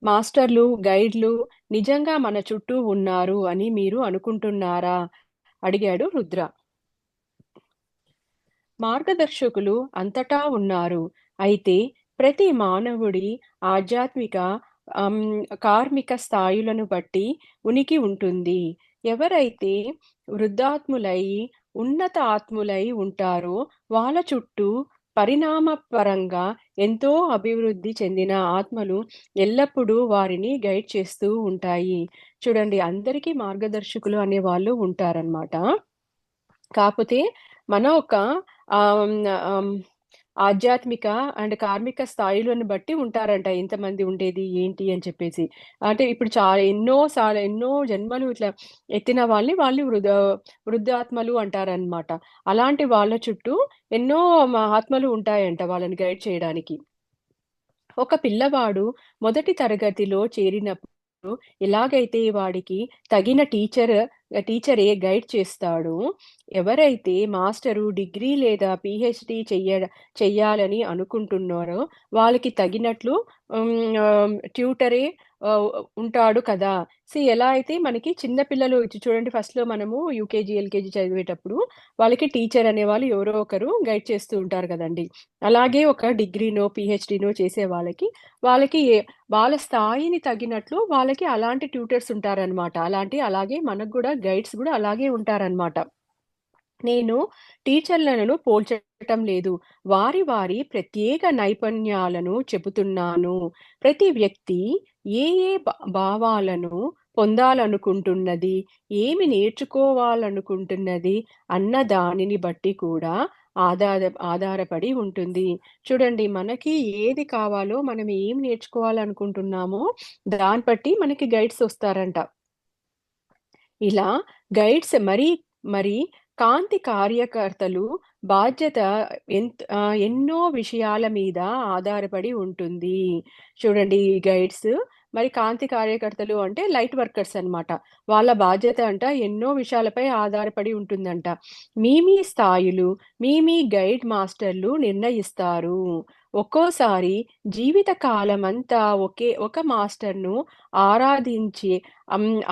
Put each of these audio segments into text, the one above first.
మాస్టర్లు, గైడ్లు నిజంగా మన చుట్టూ ఉన్నారు అని మీరు అనుకుంటున్నారా? అడిగాడు రుద్ర. మార్గదర్శకులు అంతటా ఉన్నారు. అయితే ప్రతి మానవుడి ఆధ్యాత్మిక ఆమ్, కార్మిక స్థాయిలను బట్టి ఉనికి ఉంటుంది. ఎవరైతే వృద్ధాత్ములై ఉన్నత ఆత్ములై ఉంటారో వాళ్ళ చుట్టూ పరిణామపరంగా ఎంతో అభివృద్ధి చెందిన ఆత్మలు ఎల్లప్పుడూ వారిని గైడ్ చేస్తూ ఉంటాయి. చూడండి, అందరికీ మార్గదర్శకులు అనే వాళ్ళు ఉంటారన్నమాట. కాకపోతే మన ఒక ఆమ్, ఆమ్, ఆధ్యాత్మిక అండ్ కార్మిక స్థాయిలను బట్టి ఉంటారంట ఎంతమంది ఉండేది ఏంటి అని చెప్పేసి. అంటే ఇప్పుడు చాలా ఎన్నో జన్మలు ఇట్లా ఎత్తిన వాళ్ళని వాళ్ళు వృద్ధాత్మలు అంటారనమాట. అలాంటి వాళ్ళ చుట్టూ ఎన్నో ఆత్మలు ఉంటాయంట వాళ్ళని గైడ్ చేయడానికి. ఒక పిల్లవాడు మొదటి తరగతిలో చేరినప్పుడు ఎలాగైతే వాడికి తగిన టీచరే గైడ్ చేస్తాడో, ఎవరైతే మాస్టరు డిగ్రీ లేదా పిహెచ్డి చెయ్యాలని అనుకుంటున్నారో వాళ్ళకి తగినట్లు ట్యూటరే ఉంటాడు కదా. ఎలా అయితే మనకి చిన్న పిల్లలు చూడండి, ఫస్ట్ లో మనము యూకేజీ ఎల్కేజీ చదివేటప్పుడు వాళ్ళకి టీచర్ అనే వాళ్ళు ఎవరో ఒకరు గైడ్ చేస్తూ ఉంటారు కదండి. అలాగే ఒక డిగ్రీనో పిహెచ్డినో చేసే వాళ్ళకి వాళ్ళ స్థాయిని తగినట్లు వాళ్ళకి అలాంటి ట్యూటర్స్ ఉంటారనమాట. అలాగే మనకు కూడా గైడ్స్ కూడా అలాగే ఉంటారనమాట. నేను టీచర్లను పోల్చటం లేదు. వారి వారి ప్రత్యేక నైపుణ్యాలను చెబుతున్నాను. ప్రతి వ్యక్తి ఏ భావాలను పొందాలనుకుంటున్నది, ఏమి నేర్చుకోవాలనుకుంటున్నది అన్న దానిని బట్టి కూడా ఆధారపడి ఉంటుంది. చూడండి, మనకి ఏది కావాలో, మనం ఏం నేర్చుకోవాలనుకుంటున్నామో దాన్ని బట్టి మనకి గైడ్స్ వస్తారంట. ఇలా గైడ్స్ మరి కాంతి కార్యకర్తలు బాధ్యత ఎన్నో విషయాల మీద ఆధారపడి ఉంటుంది. చూడండి, ఈ గైడ్స్ మరి కాంతి కార్యకర్తలు అంటే లైట్ వర్కర్స్ అన్నమాట. వాళ్ళ బాధ్యత అంట ఎన్నో విషయాలపై ఆధారపడి ఉంటుందంట. మీ స్థాయిలు మీ గైడ్ మాస్టర్లు నిర్ణయిస్తారు. ఒక్కోసారి జీవిత కాలం అంతా ఒక మాస్టర్ను ఆరాధించి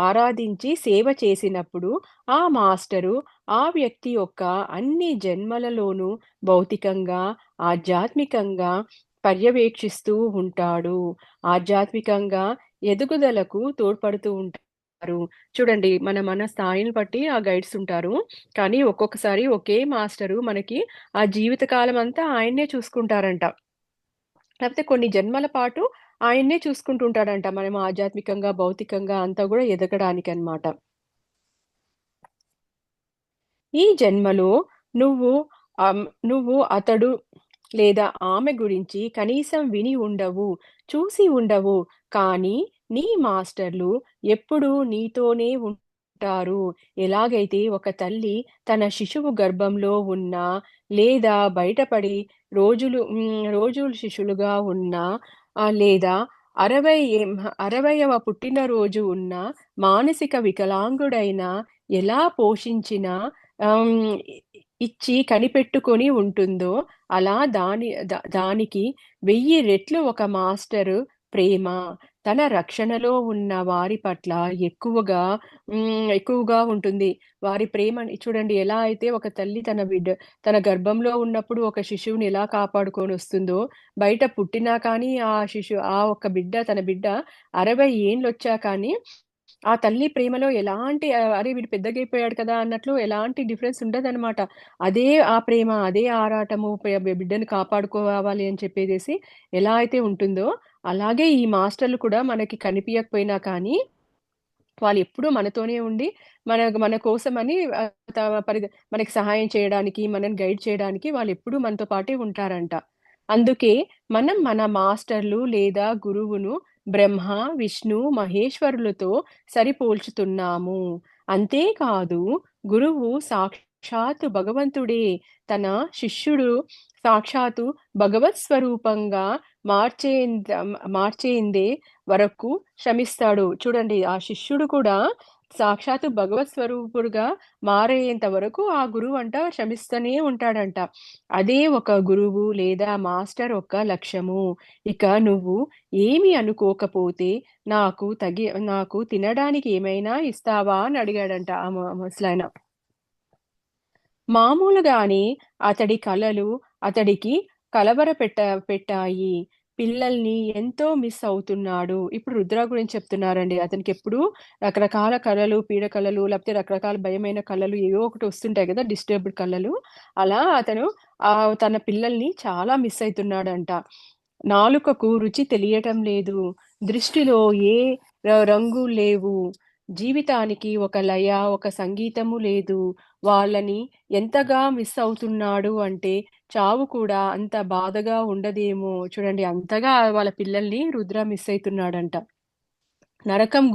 ఆరాధించి సేవ చేసినప్పుడు ఆ మాస్టరు ఆ వ్యక్తి యొక్క అన్ని జన్మలలోనూ భౌతికంగా, ఆధ్యాత్మికంగా పర్యవేక్షిస్తూ ఉంటాడు. ఆధ్యాత్మికంగా ఎదుగుదలకు తోడ్పడుతూ ఉంటారు. చూడండి, మన స్థాయిని బట్టి ఆ గైడ్స్ ఉంటారు. కానీ ఒక్కొక్కసారి ఒకే మాస్టరు మనకి ఆ జీవితకాలం అంతా ఆయన్నే చూసుకుంటారంట. లేకపోతే కొన్ని జన్మల పాటు ఆయన్నే చూసుకుంటూ ఉంటాడంట, మనం ఆధ్యాత్మికంగా భౌతికంగా అంతా కూడా ఎదగడానికి అన్నమాట. ఈ జన్మలో నువ్వు నువ్వు అతడు లేదా ఆమె గురించి కనీసం విని ఉండవు, చూసి ఉండవు. కానీ నీ మాస్టర్లు ఎప్పుడూ నీతోనే ఉంటారు. ఎలాగైతే ఒక తల్లి తన శిశువు గర్భంలో ఉన్నా లేదా బయటపడి రోజులు శిశులుగా ఉన్నా లేదా 60వ పుట్టినరోజు ఉన్న మానసిక వికలాంగుడైన ఎలా పోషించినా ఆమ్, ఇచ్చి కనిపెట్టుకొని ఉంటుందో, అలా దానికి 1000 రెట్లు ఒక మాస్టరు ప్రేమ తన రక్షణలో ఉన్న వారి పట్ల ఎక్కువగా ఉంటుంది. వారి ప్రేమని చూడండి, ఎలా అయితే ఒక తల్లి తన గర్భంలో ఉన్నప్పుడు ఒక శిశువుని ఎలా కాపాడుకొని వస్తుందో, బయట పుట్టినా కానీ తన బిడ్డ 60 ఏండ్లు వచ్చా కానీ ఆ తల్లి ప్రేమలో ఎలాంటి అరే వీడు పెద్దగైపోయాడు కదా అన్నట్లు ఎలాంటి డిఫరెన్స్ ఉండదన్నమాట. అదే ఆ ప్రేమ, అదే ఆరాటము, బిడ్డను కాపాడుకోవాలి అని చెప్పేసి ఎలా అయితే ఉంటుందో, అలాగే ఈ మాస్టర్లు కూడా మనకి కనిపించకపోయినా కానీ వాళ్ళు ఎప్పుడూ మనతోనే ఉండి మన కోసమని మనకి సహాయం చేయడానికి, మనని గైడ్ చేయడానికి వాళ్ళు ఎప్పుడూ మనతో పాటే ఉంటారంట. అందుకే మనం మన మాస్టర్లు లేదా గురువును బ్రహ్మ, విష్ణు, మహేశ్వరులతో సరిపోల్చుతున్నాము. అంతేకాదు, గురువు సాక్షాత్తు భగవంతుడే. తన శిష్యుడు సాక్షాత్తు భగవత్ స్వరూపంగా మార్చేందే వరకు శ్రమిస్తాడు. చూడండి, ఆ శిష్యుడు కూడా సాక్షాత్తు భగవత్ స్వరూపుడుగా మారేంత వరకు ఆ గురువు అంట శ్రమిస్తూనే ఉంటాడంట. అదే ఒక గురువు లేదా మాస్టర్ యొక్క లక్ష్యము. ఇక నువ్వు ఏమి అనుకోకపోతే నాకు తినడానికి ఏమైనా ఇస్తావా అని అడిగాడంట ఆ ముసలాయన. మామూలుగానే అతడి కలలు అతడికి పెట్టాయి. పిల్లల్ని ఎంతో మిస్ అవుతున్నాడు. ఇప్పుడు రుద్ర గురించి చెప్తున్నారండి. అతనికి ఎప్పుడు రకరకాల కలలు, పీడ కలలు, లేకపోతే రకరకాల భయమైన కలలు ఏవో ఒకటి వస్తుంటాయి కదా! డిస్టర్బ్డ్ కలలు. అలా అతను తన పిల్లల్ని చాలా మిస్ అయితున్నాడంట. నాలుకకు రుచి తెలియటం లేదు. దృష్టిలో ఏ రంగు లేవు. జీవితానికి ఒక లయ, ఒక సంగీతము లేదు. వాళ్ళని ఎంతగా మిస్ అవుతున్నాడు అంటే చావు కూడా అంత బాధగా ఉండదేమో. చూడండి అంతగా వాళ్ళ పిల్లల్ని రుద్ర మిస్ అయితున్నాడంట. నరకం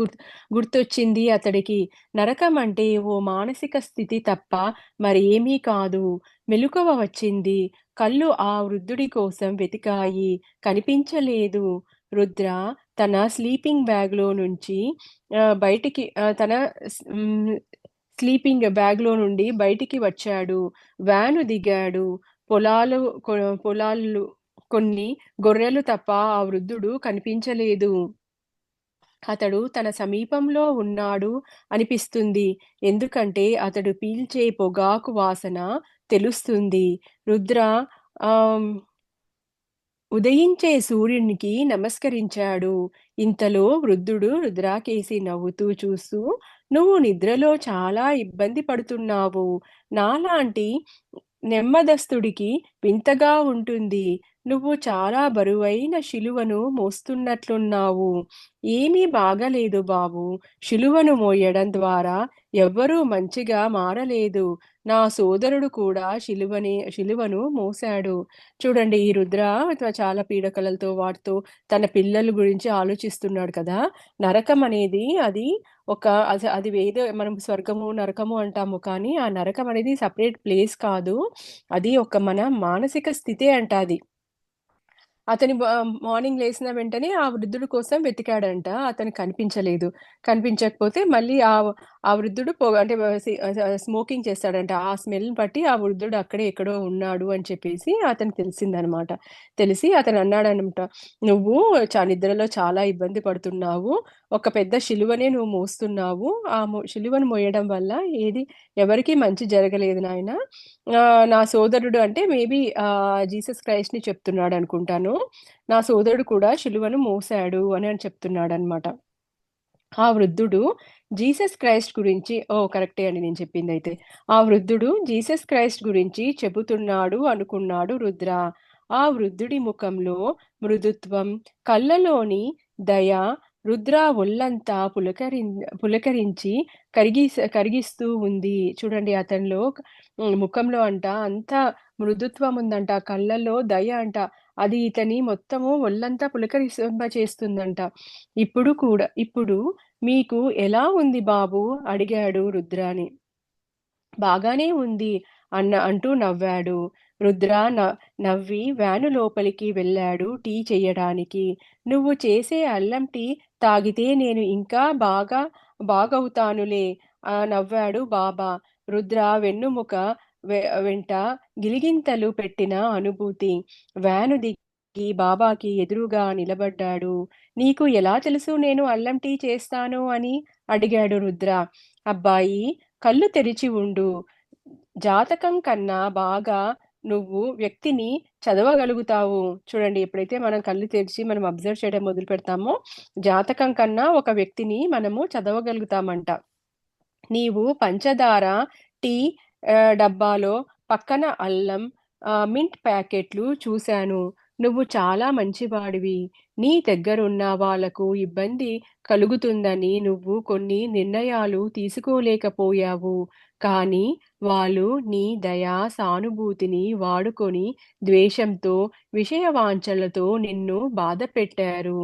గుర్తొచ్చింది అతడికి. నరకం అంటే ఓ మానసిక స్థితి తప్ప మరి ఏమీ కాదు. మెలకువ వచ్చింది. కళ్ళు ఆ వృద్ధుడి కోసం వెతికాయి. కనిపించలేదు. రుద్ర తన స్లీపింగ్ బ్యాగ్‌లో నుంచి బయటికి తన స్లీపింగ్ బ్యాగ్‌లో నుండి బయటికి వచ్చాడు. వ్యాను దిగాడు. పొలాలు కొ పొలాలు కొన్ని గొర్రెలు తప్ప ఆ వృద్ధుడు కనిపించలేదు. అతడు తన సమీపంలో ఉన్నాడు అనిపిస్తుంది. ఎందుకంటే అతడు పీల్చే పొగాకు వాసన తెలుస్తుంది. రుద్ర ఆహ్, ఉదయించే సూర్యునికి నమస్కరించాడు. ఇంతలో వృద్ధుడు రుద్రాకేసి నవ్వుతూ చూస్తూ, "నువ్వు నిద్రలో చాలా ఇబ్బంది పడుతున్నావు. నాలాంటి నెమ్మదస్తుడికి వింతగా ఉంటుంది. నువ్వు చాలా బరువైన శిలువను మోస్తున్నట్లున్నావు. ఏమీ బాగాలేదు బాబూ. శిలువను మోయడం ద్వారా ఎవ్వరూ మంచిగా మారలేదు. నా సోదరుడు కూడా శిలువను మోసాడు." చూడండి ఈ రుద్ర చాలా పీడకలలతో వాటితో తన పిల్లల గురించి ఆలోచిస్తున్నాడు కదా! నరకం అనేది అది ఏదో మనం స్వర్గము, నరకము అంటాము. కానీ ఆ నరకం అనేది సెపరేట్ ప్లేస్ కాదు. అది ఒక మన మానసిక స్థితే అంట అది. అతని మార్నింగ్ లేసిన వెంటనే ఆ వృద్ధుడి కోసం వెతికాడంట. అతనికి కనిపించలేదు. కనిపించకపోతే మళ్ళీ ఆ వృద్ధుడు అంటే స్మోకింగ్ చేస్తాడంట. ఆ స్మెల్‌ని బట్టి ఆ వృద్ధుడు అక్కడే ఎక్కడో ఉన్నాడు అని చెప్పేసి అతనికి తెలిసిందనమాట. తెలిసి అతను అన్నాడనమాట, "నువ్వు నిద్రలో చాలా ఇబ్బంది పడుతున్నావు. ఒక పెద్ద శిలువనే నువ్వు మోస్తున్నావు. ఆ శిలువను మోయడం వల్ల ఎవరికీ మంచి జరగలేదు నాయనా. నా సోదరుడు" అంటే మేబీ జీసస్ క్రైస్ట్‌ని చెప్తున్నాడనుకుంటాను. "నా సోదరుడు కూడా శిలువను మోసాడు" అని చెప్తున్నాడనమాట. ఆ వృద్ధుడు జీసస్ క్రైస్ట్ గురించి కరెక్టే అండి నేను చెప్పిందైతే. ఆ వృద్ధుడు జీసస్ క్రైస్ట్ గురించి చెబుతున్నాడు అనుకున్నాడు రుద్ర. ఆ వృద్ధుడి ముఖంలో మృదుత్వం, కళ్ళలోని దయ రుద్ర ఒళ్ళంతా పులకరించి కరిగిస్తూ ఉంది. చూడండి అతనిలో ముఖంలో అంత మృదుత్వం ఉందంట. కళ్ళల్లో దయ అంట. అది ఇతని మొత్తము ఒళ్ళంతా పులకరింపచేస్తుందంట. ఇప్పుడు మీకు ఎలా ఉంది బాబూ? అడిగాడు రుద్రాని. బాగానే ఉంది అంటూ నవ్వాడు. రుద్ర నవ్వి వ్యాను లోపలికి వెళ్ళాడు టీ చెయ్యడానికి. నువ్వు చేసే అల్లం టీ తాగితే నేను ఇంకా బాగవుతానులే నవ్వాడు బాబా. రుద్ర వెన్నుముక వెంట గిలిగింతలు పెట్టిన అనుభూతి. వ్యాను దిగి బాబాకి ఎదురుగా నిలబడ్డాడు. నీకు ఎలా తెలుసు నేను అల్లం టీ చేస్తాను అని అడిగాడు రుద్ర. అబ్బాయి, కళ్ళు తెరిచి ఉండు. జాతకం కన్నా బాగా నువ్వు వ్యక్తిని చదవగలుగుతావు. చూడండి ఎప్పుడైతే మనం కళ్ళు తెరిచి మనం అబ్జర్వ్ చేయడం మొదలు పెడతామో, జాతకం కన్నా ఒక వ్యక్తిని మనము చదవగలుగుతామంట. నీవు పంచదార టీ డబ్బాలో పక్కన అల్లం, మింట్ ప్యాకెట్లు చూశాను. నువ్వు చాలా మంచివాడివి. నీ దగ్గరున్న వాళ్ళకు ఇబ్బంది కలుగుతుందని నువ్వు కొన్ని నిర్ణయాలు తీసుకోలేకపోయావు. కానీ వాళ్ళు నీ దయ, సానుభూతిని వాడుకొని ద్వేషంతో, విషయ వాంఛలతో నిన్ను బాధపెట్టారు.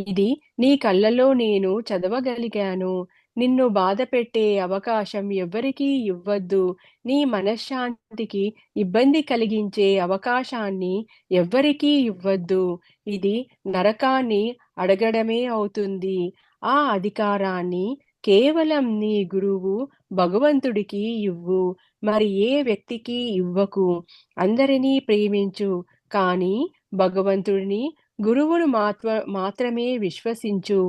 ఇది నీ కళ్ళలో నేను చదవగలిగాను. నిన్ను బాధపెట్టే అవకాశం ఎవ్వరికీ ఇవ్వద్దు. నీ మనశ్శాంతికి ఇబ్బంది కలిగించే అవకాశాన్ని ఎవ్వరికీ ఇవ్వద్దు. ఇది నరకాన్ని అడగడమే అవుతుంది. ఆ అధికారాన్ని కేవలం నీ గురువు భగవంతుడికి ఇవ్వు. మరి ఏ వ్యక్తికి ఇవ్వకు. అందరినీ ప్రేమించు. కానీ భగవంతుడిని, గురువును మాత్రమే విశ్వసించు.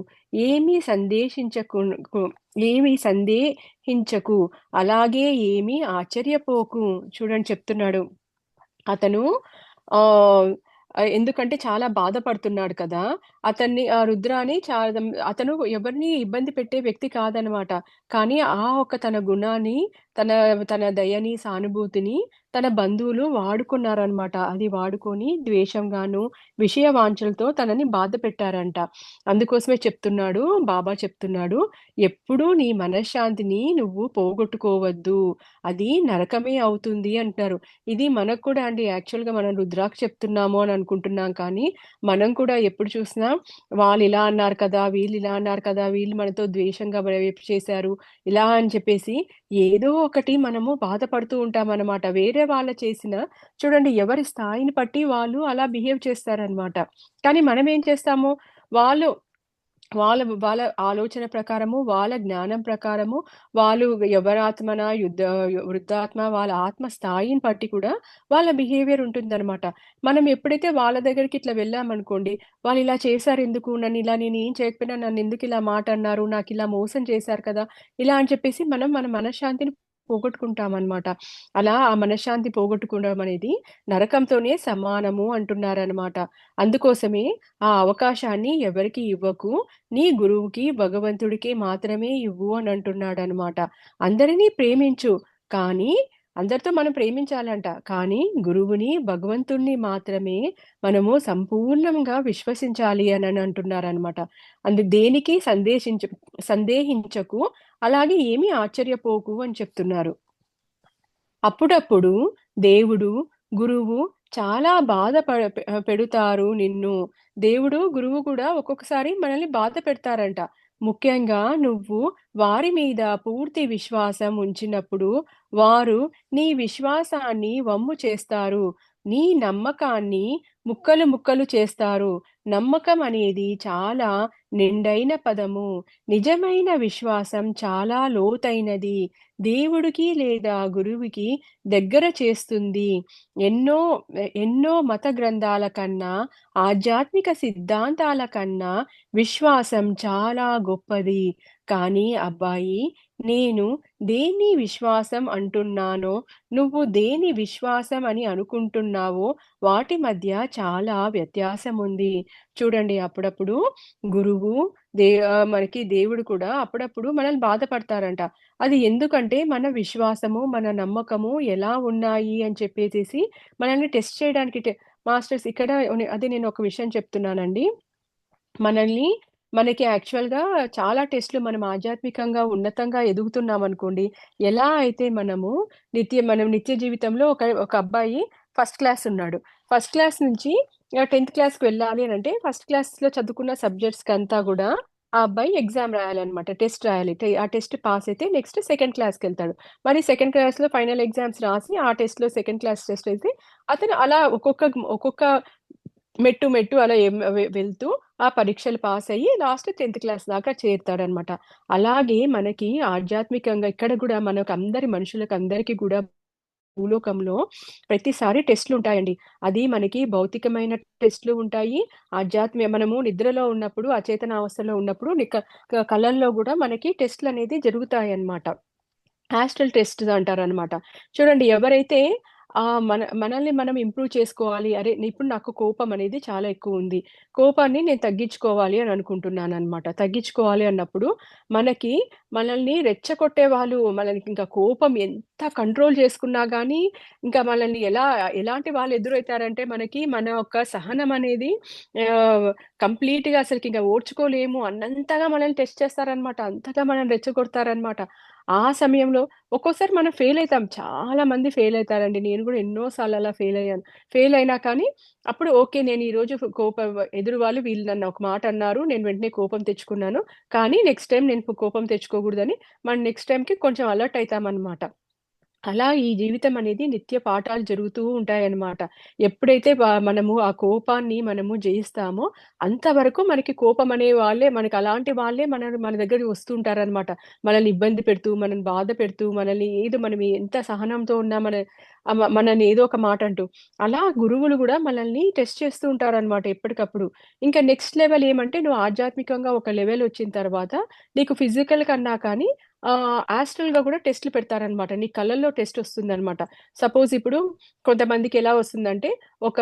ఏమీ సందేశించకు ఏమీ సందేహించకు. అలాగే ఏమీ ఆశ్చర్యపోకు. చూడండి చెప్తున్నాడు. అతను ఆహ్, ఎందుకంటే చాలా బాధపడుతున్నాడు కదా! రుద్రాని అతను ఎవరిని ఇబ్బంది పెట్టే వ్యక్తి కాదనమాట. కానీ ఆ ఒక్క తన గుణాన్ని, తన తన దయని, సానుభూతిని తన బంధువులు వాడుకున్నారనమాట. అది వాడుకొని ద్వేషంగాను, విషయ వాంఛలతో తనని బాధ పెట్టారంట. అందుకోసమే బాబా చెప్తున్నాడు, "ఎప్పుడూ నీ మనశ్శాంతిని నువ్వు పోగొట్టుకోవద్దు. అది నరకమే అవుతుంది" అంటున్నారు. ఇది మనకు కూడా అండి యాక్చువల్‌గా మనం రుద్రాక్ష చెప్తున్నాము అని అనుకుంటున్నాం కానీ, మనం కూడా ఎప్పుడు చూసినా వాళ్ళిలా అన్నారు కదా! వీళ్ళిలా అన్నారు కదా! వీళ్ళు మనతో ద్వేషంగా వైపు చేశారు. ఇలా అని చెప్పేసి ఏదో ఒకటి మనము బాధపడుతూ ఉంటామనమాట. వేరే వాళ్ళు చేసిన చూడండి ఎవరి స్థాయిని బట్టి వాళ్ళు అలా బిహేవ్ చేస్తారనమాట. కానీ మనమేం చేస్తాము, వాళ్ళు వాళ్ళ వాళ్ళ ఆలోచన ప్రకారము, వాళ్ళ జ్ఞానం ప్రకారము, వాళ్ళు ఎవరాత్మన వృద్ధాత్మ వాళ్ళ ఆత్మ స్థాయిని బట్టి కూడా వాళ్ళ బిహేవియర్ ఉంటుందనమాట. మనం ఎప్పుడైతే వాళ్ళ దగ్గరికి ఇట్లా వెళ్ళామనుకోండి, వాళ్ళిలా చేశారెందుకు? నన్నిలా నేనేం చేయకపోయినా నన్నెందుకిలా మాట అన్నారు? నాకిలా మోసం చేశారు కదా! ఇలా అని చెప్పేసి మనం మన మనశ్శాంతిని పోగొట్టుకుంటామనమాట. అలా ఆ మనశ్శాంతి పోగొట్టుకోవడం అనేది నరకంతోనే సమానము అంటున్నారనమాట. అందుకోసమే ఆ అవకాశాన్ని ఎవరికీ ఇవ్వకు. నీ గురువుకి, భగవంతుడికి మాత్రమే ఇవ్వు అని అంటున్నాడనమాట. అందరినీ ప్రేమించు. కానీ అందరితో మనం ప్రేమించాలంట. కానీ గురువుని, భగవంతుడిని మాత్రమే మనము సంపూర్ణంగా విశ్వసించాలి అనని అంటున్నారనమాట. దేనికి సందేహించకు. అలాగే ఏమీ ఆశ్చర్యపోకు అని చెప్తున్నారు. అప్పుడప్పుడు దేవుడు, గురువు చాలా బాధ పెడుతారు నిన్ను. దేవుడు, గురువు కూడా ఒక్కొక్కసారి మనల్ని బాధ పెడతారంట. ముఖ్యంగా నువ్వు వారి మీద పూర్తి విశ్వాసం ఉంచినప్పుడు, వారు నీ విశ్వాసాన్ని వమ్ము చేస్తారు. నీ నమ్మకాన్ని ముక్కలు ముక్కలు చేస్తారు. నమ్మకం అనేది చాలా నిండైన పదము. నిజమైన విశ్వాసం చాలా లోతైనది. దేవుడికి లేదా గురువుకి దగ్గర చేస్తుంది. ఎన్నో ఎన్నో మత గ్రంథాల కన్నా, ఆధ్యాత్మిక సిద్ధాంతాల కన్నా విశ్వాసం చాలా గొప్పది. కానీ అబ్బాయి, నేను దేన్ని విశ్వాసం అంటున్నానో, నువ్వు దేని విశ్వాసం అని అనుకుంటున్నావో వాటి మధ్య చాలా వ్యత్యాసం ఉంది. చూడండి అప్పుడప్పుడు గురువు, మనకి దేవుడు కూడా అప్పుడప్పుడు మనల్ని బాధపడతారంట. అది ఎందుకంటే మన విశ్వాసము, మన నమ్మకము ఎలా ఉన్నాయి అని చెప్పేసేసి మనల్ని టెస్ట్ చేయడానికి మాస్టర్స్ ఇక్కడ అదే నేను ఒక విషయం చెప్తున్నానండి. మనల్ని మనకి యాక్చువల్‌గా చాలా టెస్ట్‌లు మనం ఆధ్యాత్మికంగా ఉన్నతంగా ఎదుగుతున్నామనుకోండి, ఎలా అయితే మనం నిత్య జీవితంలో ఒక అబ్బాయి ఫస్ట్ క్లాస్ ఉన్నాడు. ఫస్ట్ క్లాస్ నుంచి 10థ్ క్లాస్‌కి వెళ్ళాలి అనంటే ఫస్ట్ క్లాస్‌లో చదువుకున్న సబ్జెక్ట్స్‌కంతా గూడా ఆ అబ్బాయి ఎగ్జామ్ రాయాలన్నమాట. టెస్ట్ రాయాలి. ఆ టెస్ట్ పాస్ అయితే నెక్స్ట్ సెకండ్ క్లాస్‌కెళ్తాడు. మరి సెకండ్ క్లాస్‌లో ఫైనల్ ఎగ్జామ్స్ రాసి ఆ టెస్ట్‌లో సెకండ్ క్లాస్ టెస్ట్ అయితే అతను అలా ఒక్కొక్క మెట్టు అలా వెళ్తూ ఆ పరీక్షలు పాస్ అయ్యి లాస్ట్ 10థ్ క్లాస్ దాకా చేరుతాడనమాట. అలాగే మనకి ఆధ్యాత్మికంగా ఇక్కడ గూడా మనుషులకందరికి గూడా భూలోకంలో ప్రతిసారి టెస్ట్‌లుంటాయండి. అది మనకి భౌతికమైన టెస్ట్‌లు ఉంటాయి. మనము నిద్రలో ఉన్నప్పుడు, అచేతనావస్థలో ఉన్నప్పుడు కలల్లో గూడా మనకి టెస్ట్‌లనేది జరుగుతాయన్నమాట. ఆస్ట్రల్ టెస్ట్ అంటారనమాట. చూడండి ఎవరైతే మనల్ని మనం ఇంప్రూవ్ చేసుకోవాలి. అరే! ఇప్పుడు నాకు కోపం అనేది చాలా ఎక్కువుంది. కోపాన్ని నేను తగ్గించుకోవాలి అని అనుకుంటున్నాననమాట. తగ్గించుకోవాలి అన్నప్పుడు మనకి మనల్ని రెచ్చగొట్టే వాళ్ళు మనకి ఇంకా కోపం ఎంత కంట్రోల్ చేసుకున్నా గానీ, ఇంకా మనల్ని ఎలాంటి వాళ్ళు ఎదురైతారంటే మనకి మన యొక్క సహనం అనేది ఆహ్, కంప్లీట్‌గా అసలకింక ఓర్చుకోలేము అన్నంతగా మనల్ని టెస్ట్ చేస్తారనమాట. అంతగా మనల్ని రెచ్చగొడతారనమాట. ఆ సమయంలో ఒక్కోసారి మనం ఫెయిల్ అయితాం. చాలా మంది ఫెయిల్ అయితారండి. నేను గూడా ఎన్నో సార్లు అలా ఫెయిల్ అయ్యాను. ఫెయిల్ అయినా కానీ అప్పుడు ఓకే. నేను ఈరోజు ఎదురు వాళ్ళు వీళ్ళు నన్ను ఒక మాట అన్నారు. నేను వెంటనే కోపం తెచ్చుకున్నాను. కానీ నెక్స్ట్ టైమ్ నేను కోపం తెచ్చుకోకూడదని మనం నెక్స్ట్ టైమ్‌కి కొంచెం అలర్ట్ అయితామనమాట. అలా ఈ జీవితం అనేది నిత్య పాఠాలు జరుగుతూ ఉంటాయన్నమాట. ఎప్పుడైతే మనము ఆ కోపాన్ని మనము జయిస్తామో, అంతవరకు మనకి కోపం అనే వాళ్ళే మనకి అలాంటి వాళ్ళే మన దగ్గరికి వస్తూ ఉంటారనమాట. మనల్ని ఇబ్బంది పెడుతూ, మనల్ని బాధ పెడుతూ, మనల్ని ఏదో మనం ఎంత సహనంతో ఉన్నా మనల్ని ఏదో ఒక మాట అంటూ. అలా గురువులు గూడా మనల్ని టెస్ట్ చేస్తూ ఉంటారనమాట ఎప్పటికప్పుడు. ఇంకా నెక్స్ట్ లెవెల్ ఏమంటే నువ్వు ఆధ్యాత్మికంగా ఒక లెవెల్ వచ్చిన తర్వాత నీకు ఫిజికల్ కన్నా కానీ యాస్ట్రల్‌గా గూడా టెస్ట్‌లు పెడతారనమాట. నీ కళ్ళల్లో టెస్ట్ ఒస్తుందనమాట. సపోజ్ ఇప్పుడు కొంతమందికి ఎలా వస్తుందంటే, ఒక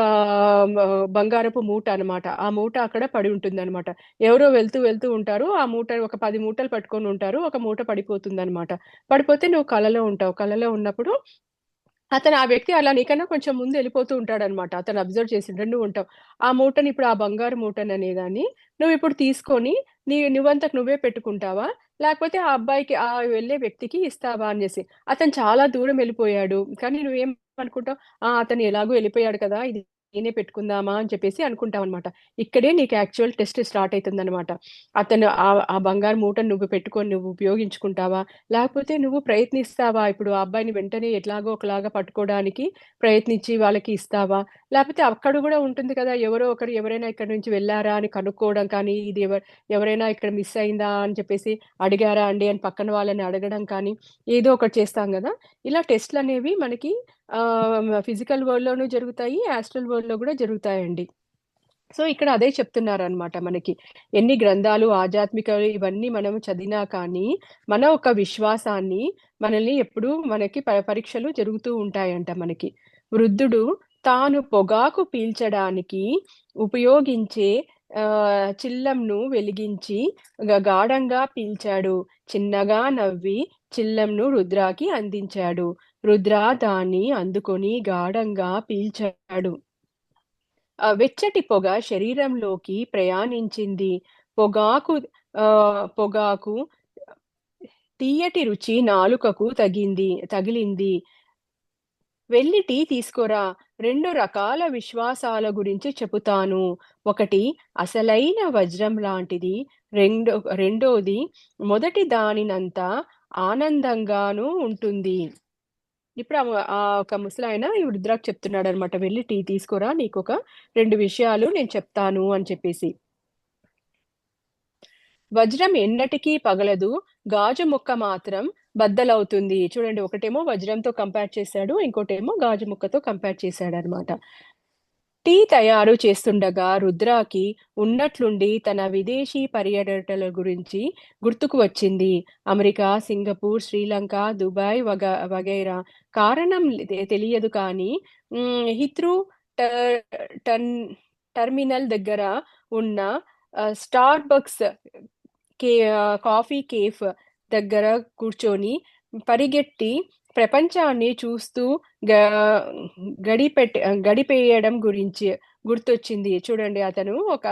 మ బంగారపు మూట అనమాట. ఆ మూట అక్కడ పడి ఉంటుందనమాట. ఎవరో వెళ్తూ, వెళ్తూ ఉంటారు. ఆ మూట ఒక 10 మూటలు పట్టుకొనుంటారు. ఒక మూట పడిపోతుందనమాట. పడిపోతే నువ్వు కలలో ఉంటావు. కలలో ఉన్నప్పుడు ఆ వ్యక్తి అలా నీకన్నా కొంచెం ముందు ఎళ్ళిపోతూ ఉంటాడనమాట. అతను అబ్జర్వ్ చేసింటాడు. నువ్వుంటావు. ఆ మూటని ఇప్పుడు ఆ బంగారు మూటననేదాన్ని నువ్విప్పుడు తీసుకొని నువ్వంతకు నువ్వే పెట్టుకుంటావా? లేకపోతే ఆ అబ్బాయికి వెళ్ళే వ్యక్తికి ఇస్తావా అనేసి. అతను చాలా దూరం ఎళ్ళిపోయాడు. కానీ నువ్వేమనుకుంటావు? అతను ఎలాగో ఎళ్ళిపోయాడు కదా! ఇది నేనే పెట్టుకుందామా అని చెప్పేసి అనుకుంటావనమాట. ఇక్కడే నీకు యాక్చువల్ టెస్ట్ స్టార్ట్ అయితుందనమాట. అతను ఆ బంగారు మూటను నువ్వు పెట్టుకొని నువ్వు ఉపయోగించుకుంటావా? లేకపోతే నువ్వు ప్రయత్నిస్తావా? ఇప్పుడు ఆ అబ్బాయిని వెంటనే ఎట్లాగో ఒకలాగా పట్టుకోవడానికి ప్రయత్నించి వాళ్ళకి ఇస్తావా? లేపోతే అక్కడ గూడా ఉంటుంది కదా! ఎవరో ఒకరు ఎవరైనా ఇక్కడి నుంచి వెళ్లారా అని కనుక్కోవడం కానీ, ఇది ఎవరైనా ఇక్కడ మిస్ అయిందా అని చెప్పేసి అడిగారా అండి అని పక్కన వాళ్ళని అడగడం కానీ, ఏదో ఒకటి చేస్తాం గదా! ఇలా టెస్ట్‌లనేవి మనకి ఫిజికల్ వరల్డ్‌లోనూ జరుగుతాయి. యాస్ట్రల్ వరల్డ్‌లో గూడా జరుగుతాయండి. సో, ఇక్కడ అదే చెప్తున్నారనమాట మనకి. ఎన్ని గ్రంథాలు, ఆధ్యాత్మికలు ఇవన్నీ మనము చదివినా కానీ, మన ఒక విశ్వాసాన్ని మనల్ని ఎప్పుడూ మనకి పరీక్షలు జరుగుతూ ఉంటాయంట మనకి. వృద్ధుడు తాను పొగాకు పీల్చడానికి ఉపయోగించే చిల్లంను వెలిగించి గాఢంగా పీల్చాడు. చిన్నగా నవ్వి చిల్లంను రుద్రాకి అందించాడు. రుద్ర దాన్ని అందుకొని గాఢంగా పీల్చాడు. వెచ్చటి పొగ శరీరంలోకి ప్రయాణించింది. పొగాకు పొగాకు తియ్యటి రుచి నాలుకకు తగిలింది. "వెళ్లి టీ తీసుకురా." 2 రకాల విశ్వాసాల గురించి చెబుతాను. ఒకటి అసలైన వజ్రం లాంటిది. రెండోది మొదటి దానినంత ఆనందంగానూ ఉంటుంది. ఇప్పుడు ఒక ముసలాయన ఈ వృద్ధురాకు చెప్తున్నాడనమాట. "వెళ్లి టీ తీసుకురా. నీకొక 2 విషయాలు నేను చెప్తాను" అని చెప్పేసి. వజ్రం ఎన్నటికీ పగలదు. గాజు ముక్క మాత్రం బద్దలవుతుంది. చూడండి ఒకటేమో వజ్రంతో కంపేర్ చేశాడు. ఇంకోటేమో గాజు ముక్కతో కంపేర్ చేశాడనమాట. టీ తయారు చేస్తుండగా రుద్రాకి ఉన్నట్లుండి తన విదేశీ పర్యటనల గురించి గుర్తుకు వచ్చింది. అమెరికా, సింగపూర్, శ్రీలంక, దుబాయ్ వగైరా. కారణం తెలియదు కానీ హిత్రూ ట టన్ టర్మినల్ దగ్గర ఉన్న స్టార్బక్స్ కాఫీ కేఫ్ దగ్గర కూర్చొని పరిగెట్టి ప్రపంచాన్ని చూస్తూ గ గడిపేయడం గురించి గుర్తొచ్చింది. చూడండి అతను ఒక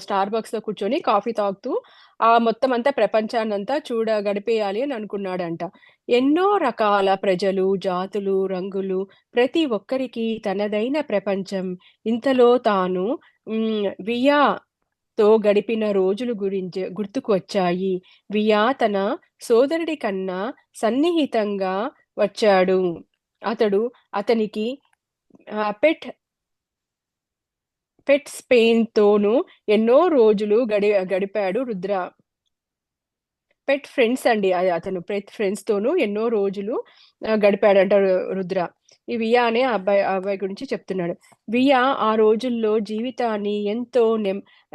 స్టార్బక్స్‌లో కూర్చొని కాఫీ తాగుతూ మొత్తం అంతా ప్రపంచాన్నంతా గడిపేయాలి అని అనుకున్నాడంట. ఎన్నో రకాల ప్రజలు, జాతులు, రంగులు ప్రతి ఒక్కరికి తనదైన ప్రపంచం. ఇంతలో తాను వియాతో గడిపిన రోజులు గుర్తుకు వచ్చాయి. వియా తన సోదరుడి కన్నా సన్నిహితంగా వచ్చాడు. అతనికి ఆహ్, పెట్ పెట్ స్పెయిన్‌తోనూ ఎన్నో రోజులు గడిపాడు రుద్ర. పెట్ ఫ్రెండ్స్ అండి. అతను పెట్ ఫ్రెండ్స్‌తోనూ ఎన్నో రోజులు గడిపాడంట రుద్ర. ఈ వియా అనే ఆ అబ్బాయి గురించి చెప్తున్నాడు. వియా ఆ రోజుల్లో జీవితాన్ని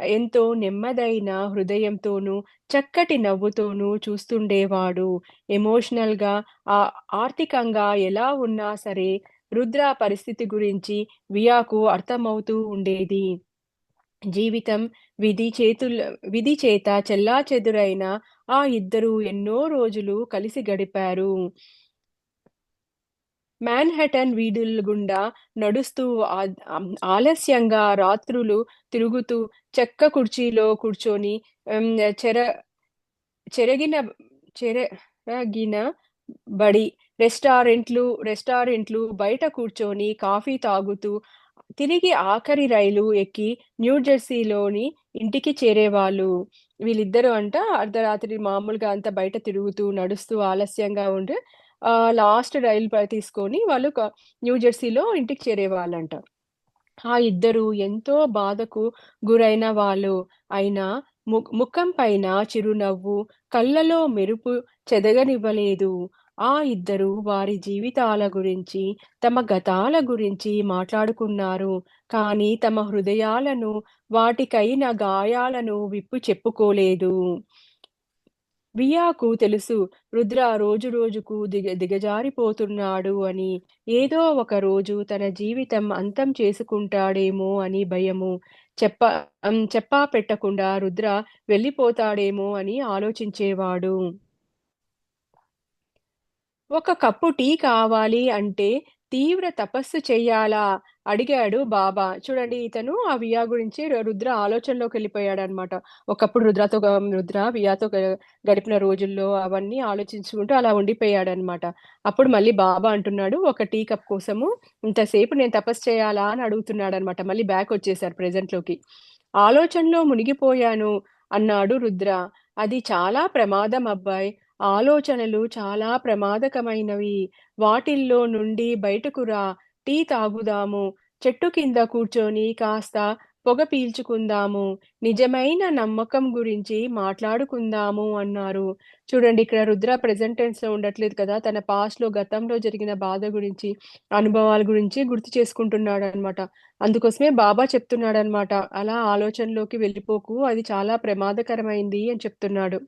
ఎంతో నెమ్మదైన హృదయంతోనూ, చక్కటి నవ్వుతోనూ చూస్తుండేవాడు. ఎమోషనల్‌గా, ఆర్థికంగా ఎలా ఉన్నా సరే రుద్ర పరిస్థితి గురించి వియాకు అర్థమవుతూ ఉండేది. జీవితం విధి చేత చెల్లాచెదురైన ఆ ఇద్దరూ ఎన్నో రోజులు కలిసి గడిపారు. మాన్‌హట్టన్ వీధుల గుండా నడుస్తూ ఆలస్యంగా రాత్రులు తిరుగుతూ చెక్క కుర్చీలో కూర్చొని హ్మ్. చెరగిన చెరగిన బడి రెస్టారెంట్లు బయట కూర్చొని కాఫీ తాగుతూ తిరిగి ఆఖరి రైలు ఎక్కి న్యూజెర్సీలోని ఇంటికి చేరేవాళ్ళు. వీళ్ళిద్దరూ అర్ధరాత్రి మామూలుగా అంతా బయట తిరుగుతూ, నడుస్తూ ఆలస్యంగా ఉండి లాస్ట్ రైలు తీసుకొని వాళ్ళు న్యూ జెర్సీలో ఇంటికి చేరేవాళ్ళంట. ఆ ఇద్దరు ఎంతో బాధకు గురైన వాళ్ళు అయినా ముఖం పైన చిరునవ్వు, కళ్ళలో మెరుపు చెదగనివ్వలేదు. ఆ ఇద్దరు వారి జీవితాల గురించి, తమ గతాల గురించి మాట్లాడుకున్నారు. కానీ తమ హృదయాలను, వాటికైన గాయాలను విప్పి చెప్పుకోలేదు. వియాకు తెలుసు. రుద్ర రోజు రోజుకు దిగజారిపోతున్నాడు అని. ఏదో ఒక రోజు తన జీవితం అంతం చేసుకుంటాడేమో అని భయము. చెప్పా పెట్టకుండా రుద్ర వెళ్ళిపోతాడేమో అని ఆలోచించేవాడు. ఒక కప్పు టీ కావాలి అంటే తీవ్ర తపస్సు చెయ్యాలా? అడిగాడు బాబా. చూడండి ఇతను ఆ వియా గురించి రుద్ర ఆలోచనలోకెళ్ళిపోయాడనమాట. ఒకప్పుడు రుద్ర వియాతో గడిపిన రోజుల్లో అవన్నీ ఆలోచించుకుంటూ అలా ఉండిపోయాడనమాట. అప్పుడు మళ్ళీ బాబా అంటున్నాడు, "ఒక టీ కప్ కోసము ఇంతసేపు నేను తపస్సు చేయాలా?" అని అడుగుతున్నాడనమాట. మళ్ళీ బ్యాకొచ్చేసారు ప్రెజెంట్‌లోకి. "ఆలోచనలో మునిగిపోయాను" అన్నాడు రుద్ర. "అది చాలా ప్రమాదం అబ్బాయ్. ఆలోచనలు చాలా ప్రమాదకమైనవి. వాటిల్లో నుండి బయటకు రా. టీ తాగుదాము. చెట్టు కింద కూర్చొని కాస్త పొగ పీల్చుకుందాము. నిజమైన నమ్మకం గురించి మాట్లాడుకుందాము" అన్నారు. చూడండి ఇక్కడ రుద్ర ప్రెజెంట్ టెన్స్‌లో ఉండట్లేదు కదా! తన పాస్ట్‌లో గతంలో జరిగిన బాధ గురించి, అనుభవాల గురించి గుర్తు చేసుకుంటున్నాడనమాట. అందుకోసమే బాబా చెప్తున్నాడనమాట. "అలా ఆలోచనలోకి వెళ్ళిపోకు. అది చాలా ప్రమాదకరమైంది" అని చెప్తున్నాడు.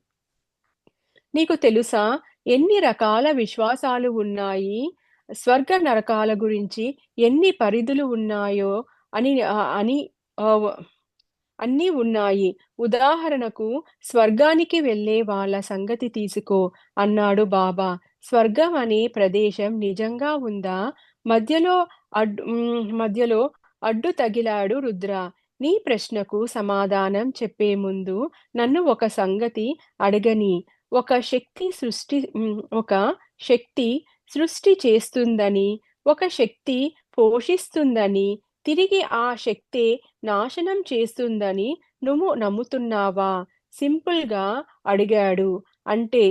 నీకు తెలుసా ఎన్ని రకాల విశ్వాసాలు ఉన్నాయి? స్వర్గ నరకాల గురించి ఎన్ని పరిధులు ఉన్నాయో అని అని ఆహ్, అన్నీ ఉన్నాయి. ఉదాహరణకు స్వర్గానికి వెళ్ళే వాళ్ళ సంగతి తీసుకో అన్నాడు బాబా. స్వర్గం అనే ప్రదేశం నిజంగా ఉందా? మధ్యలో మధ్యలో అడ్డు తగిలాడు రుద్ర. నీ ప్రశ్నకు సమాధానం చెప్పే ముందు నన్ను ఒక సంగతి అడగనీ. ఒక శక్తి సృష్టి చేస్తుందని, ఒక శక్తి పోషిస్తుందని, తిరిగి ఆ శక్తే నాశనం చేస్తుందని నువ్వు నమ్ముతున్నావా? సింపుల్‌గా అడిగాడు. అంటే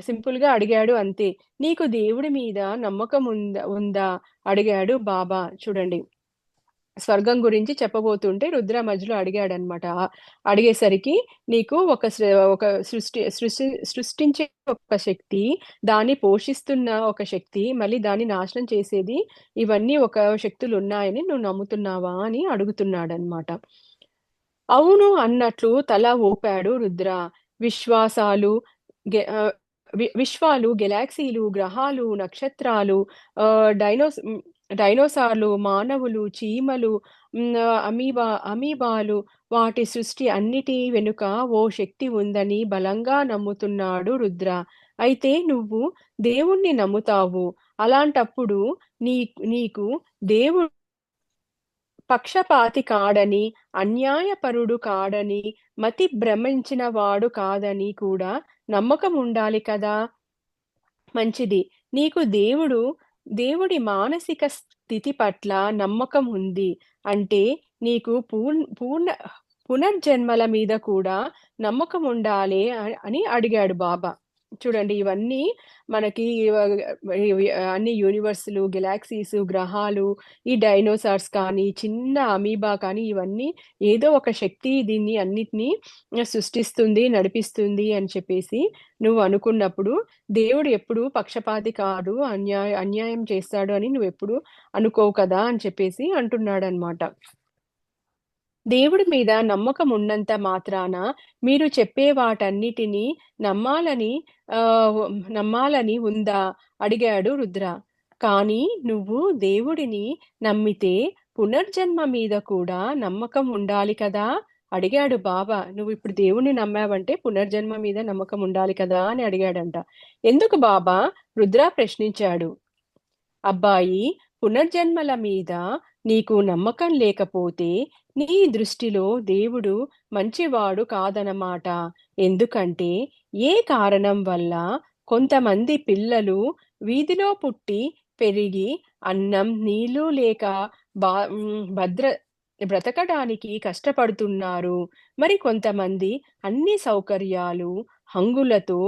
సింపుల్‌గా అడిగాడు అంతే. నీకు దేవుడి మీద నమ్మకం ఉందా? అడిగాడు బాబా. చూడండి. స్వర్గం గురించి చెప్పబోతుంటే రుద్ర మధ్యలో అడిగాడనమాట. అడిగేసరికి నీకు ఒక సృష్టించే ఒక శక్తి, దాన్ని పోషిస్తున్న ఒక శక్తి, మళ్ళీ దాన్ని నాశనం చేసేది, ఇవన్నీ ఒక శక్తులున్నాయని నువ్వు నమ్ముతున్నావా అని అడుగుతున్నాడనమాట. అవును అన్నట్లు తల ఊపాడు రుద్ర. విశ్వాసాలు గె ఆహ్, విశ్వాలు, గెలాక్సీలు, గ్రహాలు, నక్షత్రాలు, డైనోసార్లు, మానవులు, చీమలు, అమీబాలు, వాటి సృష్టి అన్నిటి వెనుక ఓ శక్తి ఉందని బలంగా నమ్ముతున్నాడు రుద్ర. అయితే నువ్వు దేవుణ్ణి నమ్ముతావు. అలాంటప్పుడు నీ నీకు దేవుడు పక్షపాతి కాడని, అన్యాయపరుడు కాడని, మతి భ్రమించిన వాడు కాదని కూడా నమ్మకం ఉండాలి కదా! మంచిది. నీకు దేవుడి మానసిక స్థితి పట్ల నమ్మకం ఉంది. అంటే నీకు పూర్ణ పునర్జన్మల మీద కూడా నమ్మకం ఉండాలి అని అడిగాడు బాబా. చూడండి ఇవన్నీ మనకి ఇవి అన్ని యూనివర్స్‌లు, గెలాక్సీస్, గ్రహాలు, ఈ డైనోసార్స్ కానీ, చిన్న అమీబా కానీ ఇవన్నీ ఏదో ఒక శక్తి దీన్ని అన్నిటిని సృష్టిస్తుంది, నడిపిస్తుంది అని చెప్పేసి నువ్వు అనుకున్నప్పుడు దేవుడు ఎప్పుడూ పక్షపాతి కాదు, అన్యాయం చేస్తాడు అని నువ్వెప్పుడు అనుకోవు కదా! అని చెప్పేసి అంటున్నాడనమాట. దేవుడి మీద నమ్మకం ఉన్నంత మాత్రాన మీరు చెప్పే వాటన్నిటిని నమ్మాలని ఆహ్, నమ్మాలని ఉందా? అడిగాడు రుద్ర. కానీ నువ్వు దేవుడిని నమ్మితే పునర్జన్మ మీద కూడా నమ్మకం ఉండాలి కదా! అడిగాడు బాబా. నువ్విప్పుడు దేవుడిని నమ్మావంటే పునర్జన్మ మీద నమ్మకం ఉండాలి కదా! అని అడిగాడంట. ఎందుకు బాబా? రుద్ర ప్రశ్నించాడు. అబ్బాయి, పునర్జన్మల మీద నీకు నమ్మకం లేకపోతే నీ దృష్టిలో దేవుడు మంచివాడు కాదనమాట. ఎందుకంటే ఏ కారణం వల్ల కొంతమంది పిల్లలు వీధిలో పుట్టి, పెరిగి అన్నం, నీళ్ళు లేక బా హ్మ్, భద్ర బ్రతకడానికి కష్టపడుతున్నారు. మరి కొంతమంది అన్ని సౌకర్యాలు, హంగులతో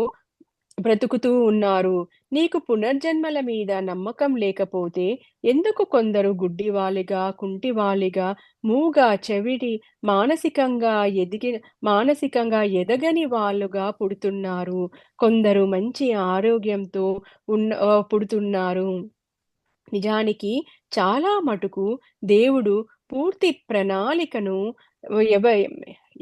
బ్రతుకుతూ ఉన్నారు. నీకు పునర్జన్మల మీద నమ్మకం లేకపోతే ఎందుకు కొందరు గుడ్డివాలిగా, కుంటివాలిగా, మూగా, చెవిటి, మానసికంగా ఎదిగిన మానసికంగా ఎదగని వాళ్ళుగా పుడుతున్నారు. కొందరు మంచి ఆరోగ్యంతో పుడుతున్నారు. నిజానికి చాలా మటుకు దేవుడు పూర్తి ప్రణాళికను ఎవ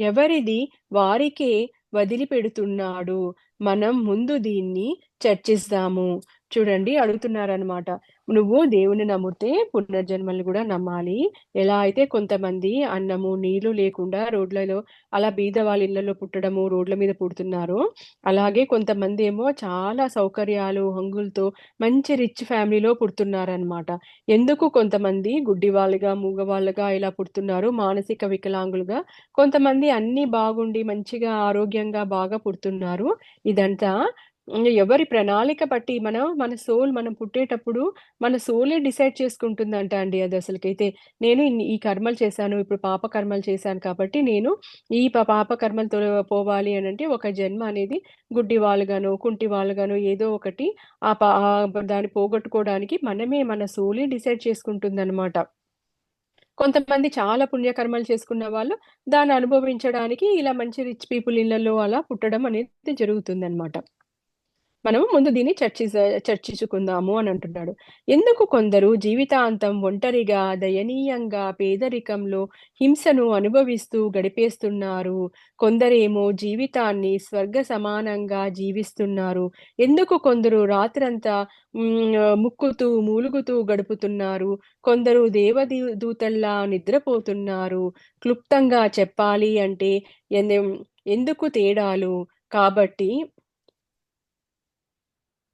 ఎవరిది వారికే వదిలిపెడుతున్నాడు. మనం ముందు దీన్ని చర్చిస్తాము. చూడండి అడుగుతున్నారనమాట. నువ్వు దేవుడిని నమ్మితే పునర్జన్మలను గూడా నమ్మాలి. ఎలా అయితే కొంతమంది అన్నము, నీళ్లు లేకుండా రోడ్లలో అలా బీద వాళ్ళ ఇళ్లలో పుట్టడము, రోడ్ల మీద పుడుతున్నారో, అలాగే కొంతమందేమో చాలా సౌకర్యాలు, హంగులతో మంచి రిచ్ ఫ్యామిలీలో పుడుతున్నారనమాట. ఎందుకు కొంతమంది గుడ్డివాళ్ళుగా, మూగవాళ్ళుగా ఇలా పుడుతున్నారు, మానసిక వికలాంగులుగా. కొంతమంది అన్నీ బాగుండి మంచిగా ఆరోగ్యంగా బాగా పుడుతున్నారు. ఇదంతా ఎవరి ప్రణాళిక బట్టి మనం పుట్టేటప్పుడు మన సోలే డిసైడ్ చేసుకుంటుందంట అండి అది అసలకైతే. నేను ఈ కర్మలు చేశాను, ఇప్పుడు పాప కర్మలు చేశాను కాబట్టి నేను ఈ పాప కర్మలు పోవాలి అనంటే ఒక జన్మ అనేది గుడ్డివాళ్ళుగానో, కుంటివాళ్ళుగానో ఏదో ఒకటి దాన్ని పోగొట్టుకోవడానికి మనమే మన సోలే డిసైడ్ చేసుకుంటుందనమాట. కొంతమంది చాలా పుణ్యకర్మలు చేసుకున్న వాళ్ళు దాన్ని అనుభవించడానికి ఇలా మంచి రిచ్ పీపుల్ ఇళ్లలో అలా పుట్టడం అనేది జరుగుతుందనమాట. మనము ముందు దీన్ని చర్చించుకుందాము అని అంటున్నాడు. ఎందుకు కొందరు జీవితాంతం ఒంటరిగా, దయనీయంగా, పేదరికంలో హింసను అనుభవిస్తూ గడిపేస్తున్నారు. కొందరేమో జీవితాన్ని స్వర్గ సమానంగా జీవిస్తున్నారు. ఎందుకు కొందరు రాత్రంతా ముక్కుతూ, మూలుగుతూ గడుపుతున్నారు. కొందరు దూతల్లా నిద్రపోతున్నారు. క్లుప్తంగా చెప్పాలి అంటే ఎందుకు తేడాలు? కాబట్టి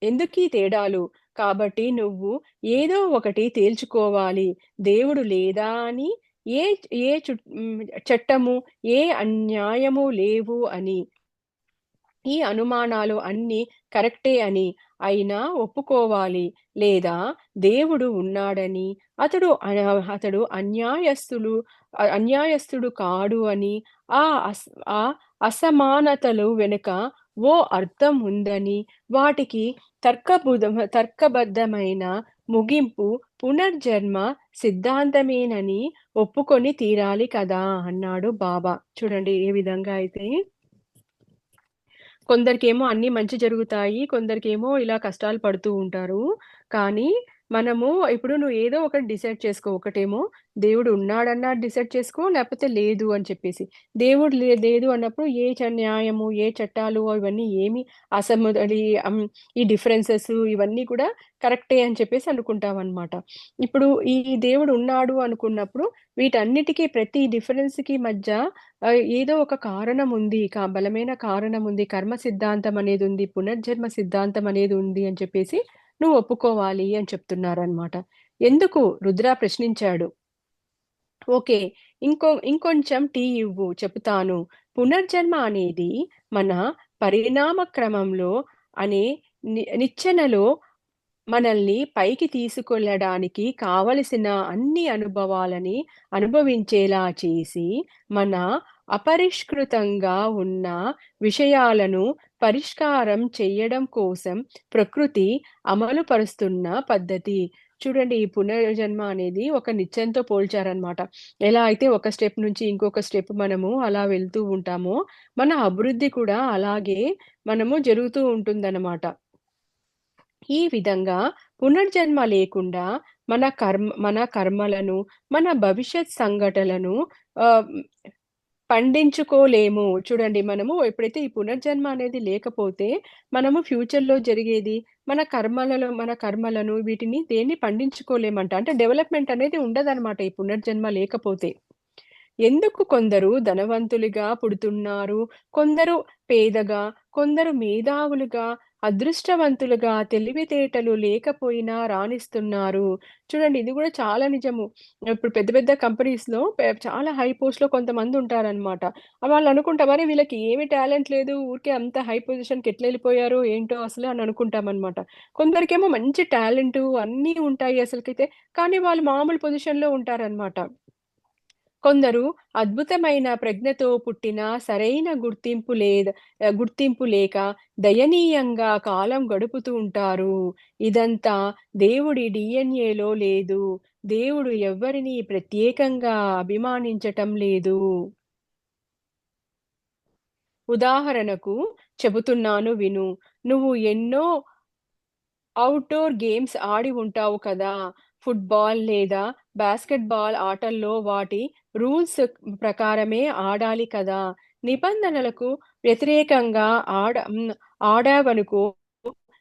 ఎందుకీ తేడాలు? కాబట్టి నువ్వు ఏదో ఒకటి తేల్చుకోవాలి. దేవుడు లేదా అని, ఏ ఏ చట్టము, ఏ అన్యాయము లేవు అని. ఈ అనుమానాలు అన్నీ కరెక్టే అని అయినా ఒప్పుకోవాలి. లేదా దేవుడు ఉన్నాడని, అతడు అన్యాయస్తుడు కాడు అని, ఆ అస్ ఆ అసమానతలు వెనుక ఓ అర్థం ఉందని, వాటికి తర్కబద్ధమైన ముగింపు పునర్జన్మ సిద్ధాంతమేనని ఒప్పుకొని తీరాలి కదా! అన్నాడు బాబా. చూడండి ఏ విధంగా అయితే కొందరికేమో అన్నీ మంచి జరుగుతాయి. కొందరికేమో ఇలా కష్టాలు పడుతూ ఉంటారు. కానీ మనము ఇప్పుడు నువ్వు ఏదో ఒకటి డిసైడ్ చేసుకో. ఒకటేమో దేవుడు ఉన్నాడన్నా డిసైడ్ చేసుకో. లేకపోతే లేదు అని చెప్పేసి. దేవుడు లేదు అన్నప్పుడు న్యాయము, ఏ చట్టాలు ఇవన్నీ ఏమి అసమ్మతి ఈ డిఫరెన్సెస్ ఇవన్నీ కూడా కరెక్టే అని చెప్పేసి అనుకుంటామనమాట. ఇప్పుడు ఈ దేవుడు ఉన్నాడు అనుకున్నప్పుడు వీటన్నిటికి ప్రతి డిఫరెన్స్‌కి మధ్య ఏదో ఒక కారణం ఉంది. బలమైన కారణం ఉంది. కర్మ సిద్ధాంతం అనేది ఉంది. పునర్జన్మ సిద్ధాంతం అనేది ఉంది అని చెప్పేసి నువ్వు ఒప్పుకోవాలి అని చెప్తున్నారనమాట. ఎందుకు? రుద్ర ప్రశ్నించాడు. ఓకే. ఇంకొంచెం టీ ఇవ్వు చెప్తాను. పునర్జన్మ అనేది మన పరిణామ క్రమంలో అనే నిచ్చెనలో మనల్ని పైకి తీసుకెళ్ళడానికి కావలసిన అన్ని అనుభవాలని అనుభవించేలా చేసి, మన అపరిష్కృతంగా ఉన్న విషయాలను పరిష్కారం చెయ్యడం కోసం ప్రకృతి అమలు పరుస్తున్న పద్ధతి. చూడండి ఈ పునర్జన్మ అనేది ఒక నిచ్చెనతో పోల్చారనమాట. ఎలా అయితే ఒక స్టెప్ నుంచి ఇంకొక స్టెప్ మనము అలా వెళ్తూ ఉంటామో, మన అభివృద్ధి కూడా అలాగే జరుగుతూ ఉంటుందన్నమాట. ఈ విధంగా పునర్జన్మ లేకుండా మన కర్మలను, మన భవిష్యత్ సంఘటనలను ఆహ్, పండించుకోలేము. చూడండి మనము ఎప్పుడైతే ఈ పునర్జన్మ అనేది లేకపోతే, మనము ఫ్యూచర్‌లో జరిగేది మన కర్మలను వీటిని దేన్ని పండించుకోలేమంట. అంటే డెవలప్‌మెంట్ అనేది ఉండదనమాట ఈ పునర్జన్మ లేకపోతే. ఎందుకు కొందరు ధనవంతులుగా పుడుతున్నారు, కొందరు పేదగా, కొందరు మేధావులుగా, అదృష్టవంతులుగా, తెలివితేటలు లేకపోయినా రాణిస్తున్నారు. చూడండి ఇది గూడా చాలా నిజము. ఇప్పుడు పెద్ద పెద్ద కంపెనీస్‌లో చాలా హై పోస్ట్‌లో కొంతమందుంటారనమాట. వాళ్ళనుకుంటాం అరే! వీళ్ళకి ఏమి టాలెంట్ లేదు. ఊరికే అంత హై పొజిషన్‌కి ఎట్లెళ్ళిపోయారో ఏంటో అసలు అని అనుకుంటామనమాట. కొందరికేమో మంచి టాలెంటు అన్నీ ఉంటాయి అసలకైతే. కానీ వాళ్ళు మామూలు పొజిషన్‌లో ఉంటారనమాట. కొందరు అద్భుతమైన ప్రజ్ఞతో పుట్టిన సరైన గుర్తింపు లేక దయనీయంగా కాలం గడుపుతూ ఉంటారు. ఇదంతా దేవుడి డీఎన్ఏలో లేదు. దేవుడు ఎవ్వరిని ప్రత్యేకంగా అభిమానించటం లేదు. ఉదాహరణకు చెబుతున్నాను విను. నువ్వు ఎన్నో ఔట్‌డోర్ గేమ్స్ ఆడి ఉంటావు కదా! ఫుట్‌బాల్ లేదా బాస్కెట్‌బాల్ ఆటల్లో వాటి రూల్స్ ప్రకారమే ఆడాలి కదా! నిబంధనలకు వ్యతిరేకంగా ఆడావనుకో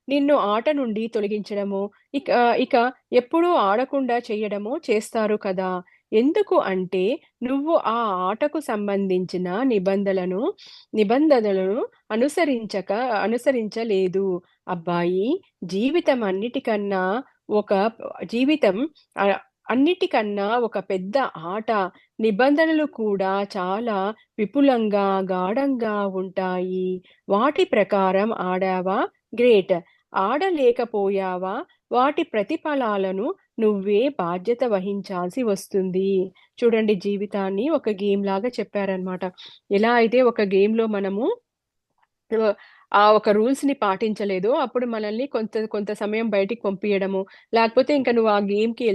నిన్ను ఆట నుండి తొలగించడమో, ఇక ఇక ఎప్పుడూ ఆడకుండా చెయ్యడమో చేస్తారు కదా! ఎందుకు అంటే, నువ్వు ఆ ఆటకు సంబంధించిన నిబంధనలను అనుసరించక అనుసరించలేదు. అబ్బాయి, జీవితం అన్నిటికన్నా ఒక జీవితం ఆహ్, అన్నిటికన్నా ఒక పెద్ద ఆట. నిబంధనలు కూడా చాలా విపులంగా, గాఢంగా ఉంటాయి. వాటి ప్రకారం ఆడావా గ్రేట్. ఆడలేకపోయావా వాటి ప్రతిఫలాలను నువ్వే బాధ్యత వహించాల్సి వస్తుంది. చూడండి జీవితాన్ని ఒక గేమ్ లాగా చెప్పారనమాట. ఎలా అయితే ఒక గేమ్‌లో మనము ఆ ఒక రూల్స్‌ని పాటించలేదో అప్పుడు మనల్ని కొంత కొంత సమయం బయటికి పంపియడము, లేకపోతే ఇంక నువ్వు ఆ గేమ్‌కి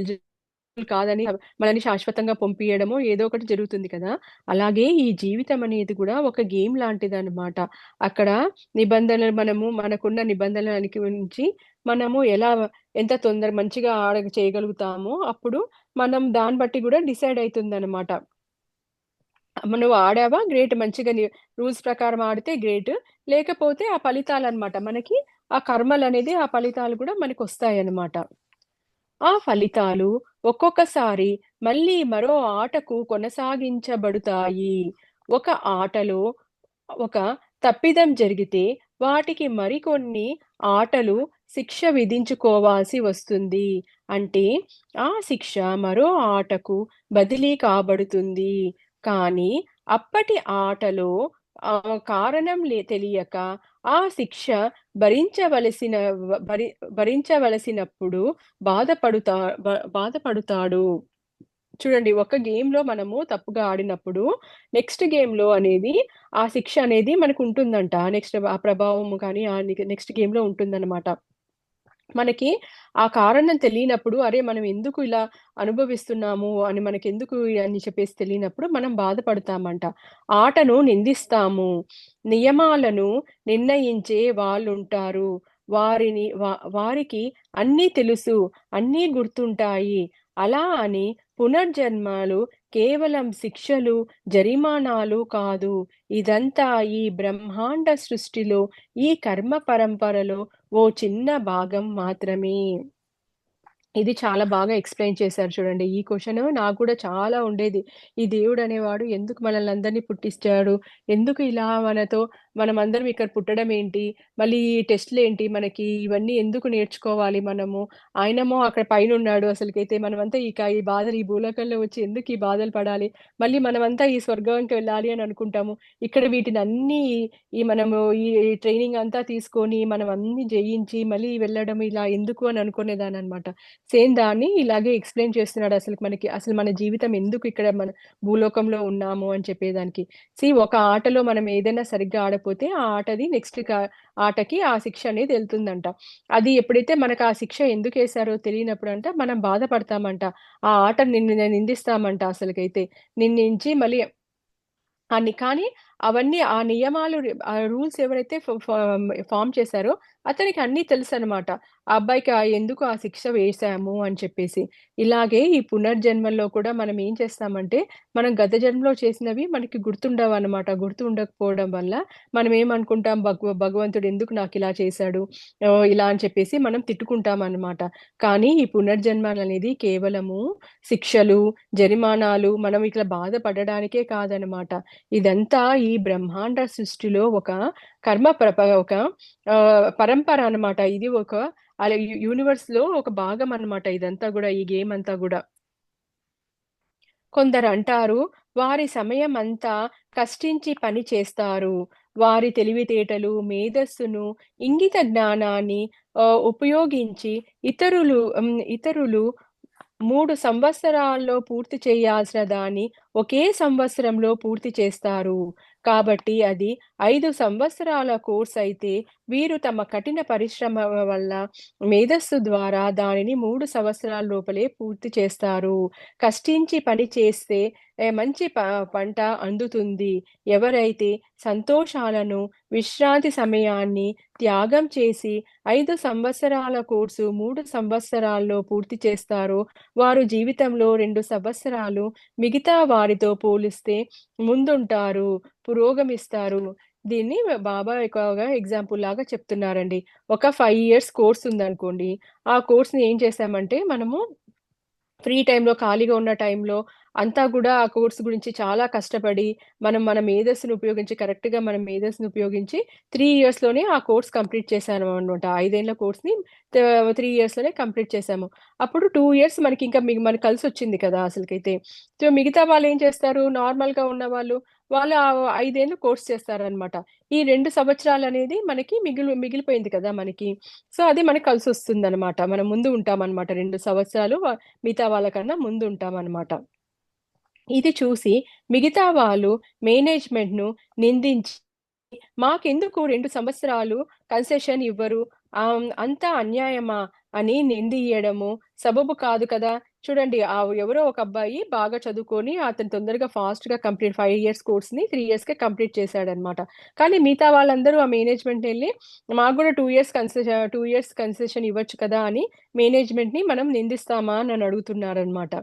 కాదని మనల్ని శాశ్వతంగా పంపియడమో ఏదో ఒకటి జరుగుతుంది కదా! అలాగే ఈ జీవితం అనేది కూడా ఒక గేమ్ లాంటిదనమాట. అక్కడ మనకున్న నిబంధనలు అనుసరించి మనము ఎంత మంచిగా చేయగలుగుతామో అప్పుడు మనం దాన్ని బట్టి కూడా డిసైడ్ అయితుందనమాట. నువ్వు ఆడావా? గ్రేట్. మంచిగా రూల్స్ ప్రకారం ఆడితే గ్రేట్. లేకపోతే ఆ ఫలితాలనమాట. ఆ కర్మలనేది ఆ ఫలితాలు కూడా మనకొస్తాయన్నమాట. ఆ ఫలితాలు ఒక్కొక్కసారి మళ్ళీ మరో ఆటకు కొనసాగించబడుతాయి. ఒక ఆటలో ఒక తప్పిదం జరిగితే వాటికి మరికొన్ని ఆటలు శిక్ష విధించుకోవాల్సి వస్తుంది. అంటే ఆ శిక్ష మరో ఆటకు బదిలీ కాబడుతుంది. కానీ అప్పటి ఆటలో కారణం తెలియక ఆ శిక్ష భరించవలసిన వ భరి భరించవలసినప్పుడు బాధపడుతా బాధపడుతాడు. చూడండి ఒక గేమ్‌లో మనము తప్పుగా ఆడినప్పుడు నెక్స్ట్ గేమ్‌లో అనేది ఆ శిక్ష అనేది మనకుంటుందంట. ఆ ప్రభావం కానీ నెక్స్ట్ గేమ్‌లో ఉంటుందన్నమాట. మనకి ఆ కారణం తెలియనప్పుడు, అరే! మనం ఎందుకు ఇలా అనుభవిస్తున్నాము అని మనకెందుకు అని చెప్పేసి తెలియనప్పుడు మనం బాధపడతామంట. ఆటను నిందిస్తాము. నియమాలను నిర్ణయించే వాళ్ళుంటారు. వారికి అన్నీ తెలుసు, అన్నీ గుర్తుంటాయి. అలా అని పునర్జన్మలు కేవలం శిక్షలు, జరిమానాలు కాదు. ఇదంతా ఈ బ్రహ్మాండ సృష్టిలో, ఈ కర్మ పరంపరలో ఓ చిన్న భాగం మాత్రమే. ఇది చాలా బాగా ఎక్స్‌ప్లెయిన్ చేశారు చూడండి. ఈ క్వెషన్ నాకు కూడా చాలా ఉండేది. ఈ దేవుడనేవాడు ఎందుకు మనల్నందరిని పుట్టించాడు? ఎందుకు ఇలా మనమందరం ఇక్కడ పుట్టడం ఏంటి? మళ్ళీ ఈ టెస్ట్‌లేంటి మనకి? ఇవన్నీ ఎందుకు నేర్చుకోవాలి మనము? ఆయనేమో అక్కడ పైనున్నాడు అసలకైతే మనమంతా ఈ బాధలు ఈ భూలోకంలో వచ్చి ఎందుకు ఈ బాధలు పడాలి? మళ్ళీ మనమంతా ఈ స్వర్గానికి వెళ్ళాలి అని అనుకుంటాము. ఇక్కడ వీటినన్నీ మనము ఈ ట్రైనింగ్ అంతా తీసుకొని మనం అన్నీ జయించి మళ్ళీ వెళ్ళడం ఇలా ఎందుకు అని అనుకునేదాన్ననమాట. సేమ్ దాన్ని ఇలాగే ఎక్స్‌ప్లెయిన్ చేస్తున్నాడు అసలు మన జీవితం ఎందుకు ఇక్కడ మన భూలోకంలో ఉన్నాము అని చెప్పేదానికి. ఒక ఆటలో మనం ఏదైనా సరిగ్గా ఆడకపోతే ఆ ఆటది ఆటకి ఆ శిక్ష అనేది ఎళ్తుందంట. అది ఎప్పుడైతే మనకు ఆ శిక్ష ఎందుకేశారో తెలియనప్పుడంట మనం బాధపడతామంట. ఆ ఆటని నిందిస్తామంట అసలకైతే. నిందించి మళ్ళీ కానీ అవన్నీ ఆ నియమాలు ఆ రూల్స్ ఎవరైతే ఫార్మ్ చేసారో అతనికి అన్నీ తెలుసనమాట. ఆ అబ్బాయికి ఎందుకు ఆ శిక్ష వేశాము అని చెప్పేసి. ఇలాగే ఈ పునర్జన్మల్లో కూడా మనం ఏం చేస్తామంటే, మనం గత జన్మలో చేసినవి మనకి గుర్తుండవనమాట. గుర్తు ఉండకపోవడం వల్ల మనం ఏమనుకుంటాం భగవంతుడు ఎందుకు నాకిలా చేశాడు? ఇలా అని చెప్పేసి మనం తిట్టుకుంటామనమాట. కానీ ఈ పునర్జన్మలనేది కేవలము శిక్షలు, జరిమానాలు మనం ఇట్లా బాధపడడానికే కాదనమాట. ఇదంతా ఈ బ్రహ్మాండ సృష్టిలో ఒక కర్మ ప్రప ఒక పరంపర అనమాట. ఇది ఒక అలా యూనివర్స్‌లో ఒక భాగం అన్నమాట ఇదంతా గూడా, ఈ గేమ్ అంతా గూడా. కొందరంటారు, వారి సమయమంతా కష్టించి పని చేస్తారు. వారి తెలివితేటలు, మేధస్సును, ఇంగిత జ్ఞానాన్ని ఉపయోగించి ఇతరులు 3 సంవత్సరాల్లో పూర్తి చేయాల్సిన దాన్ని ఒకే సంవత్సరంలో పూర్తి చేస్తారు. కాబట్టి అది 5 సంవత్సరాల కోర్స్ అయితే వీరు తమ కఠిన పరిశ్రమ వల్ల మేధస్సు ద్వారా దానిని 3 సంవత్సరాల లోపలే పూర్తి చేస్తారు. కష్టించి పని చేస్తే మంచి పంట అందుతుంది. ఎవరైతే సంతోషాలను, విశ్రాంతి సమయాన్ని త్యాగం చేసి 5 సంవత్సరాల కోర్సు 3 సంవత్సరాల్లో పూర్తి చేస్తారో వారు జీవితంలో 2 సంవత్సరాలు మిగతా వారితో పోలిస్తే ముందుంటారు, పురోగమిస్తారు. దీన్ని బాబా ఎక్కువగా ఎగ్జాంపుల్ లాగా చెప్తున్నారండి. ఒక 5 ఇయర్స్ కోర్స్ ఉందనుకోండి. ఆ కోర్స్‌ని ఏం చేశామంటే మనము ఫ్రీ టైమ్‌లో ఖాళీగా ఉన్న టైంలో అంతా గూడా ఆ కోర్స్ గురించి చాలా కష్టపడి, మనం మన మేధస్సుని ఉపయోగించి కరెక్ట్‌గా మన మేధస్సుని ఉపయోగించి 3 ఇయర్స్‌లోనే ఆ కోర్స్ కంప్లీట్ చేశాననమాట. 5 ఏళ్ల కోర్స్‌ని త 3 ఇయర్స్‌లోనే కంప్లీట్ చేశాము. అప్పుడు 2 ఇయర్స్ మనకింకా మనకు కలిసొచ్చింది కదా! అసలకైతే. సో, మిగతా వాళ్ళేం చేస్తారు నార్మల్‌గా ఉన్నవాళ్ళు, వాళ్ళు 5 ఏళ్ళు కోర్స్ చేస్తారనమాట. ఈ 2 సంవత్సరాలనేది మనకి మిగిలిపోయింది కదా! మనకి. సో, అది మనకు కలిసొస్తుందనమాట. మనం ముందు ఉంటామనమాట. 2 సంవత్సరాలు మిగతా వాళ్ళకన్నా ముందుంటామనమాట. ఇది చూసి మిగతా వాళ్ళు మేనేజ్‌మెంట్‌ను నిందించి మాకెందుకు 2 సంవత్సరాలు కన్సెషన్ ఇవ్వరు? అంతా అన్యాయమా? అని నిందియ్యడము సబబు కాదు కదా! చూడండి ఎవరో ఒక అబ్బాయి బాగా చదువుకొని అతను తొందరగా ఫాస్ట్‌గా 5 ఇయర్స్ కోర్స్‌ని 3 ఇయర్స్‌కే కంప్లీట్ చేశాడనమాట. కానీ మిగతా వాళ్ళందరూ ఆ మేనేజ్‌మెంటెళ్లి మాకు గూడా 2 ఇయర్స్ కన్సెషన్ ఇవ్వచ్చు కదా! అని మేనేజ్‌మెంట్‌ని మనం నిందిస్తామా అని అడుగుతున్నారనమాట.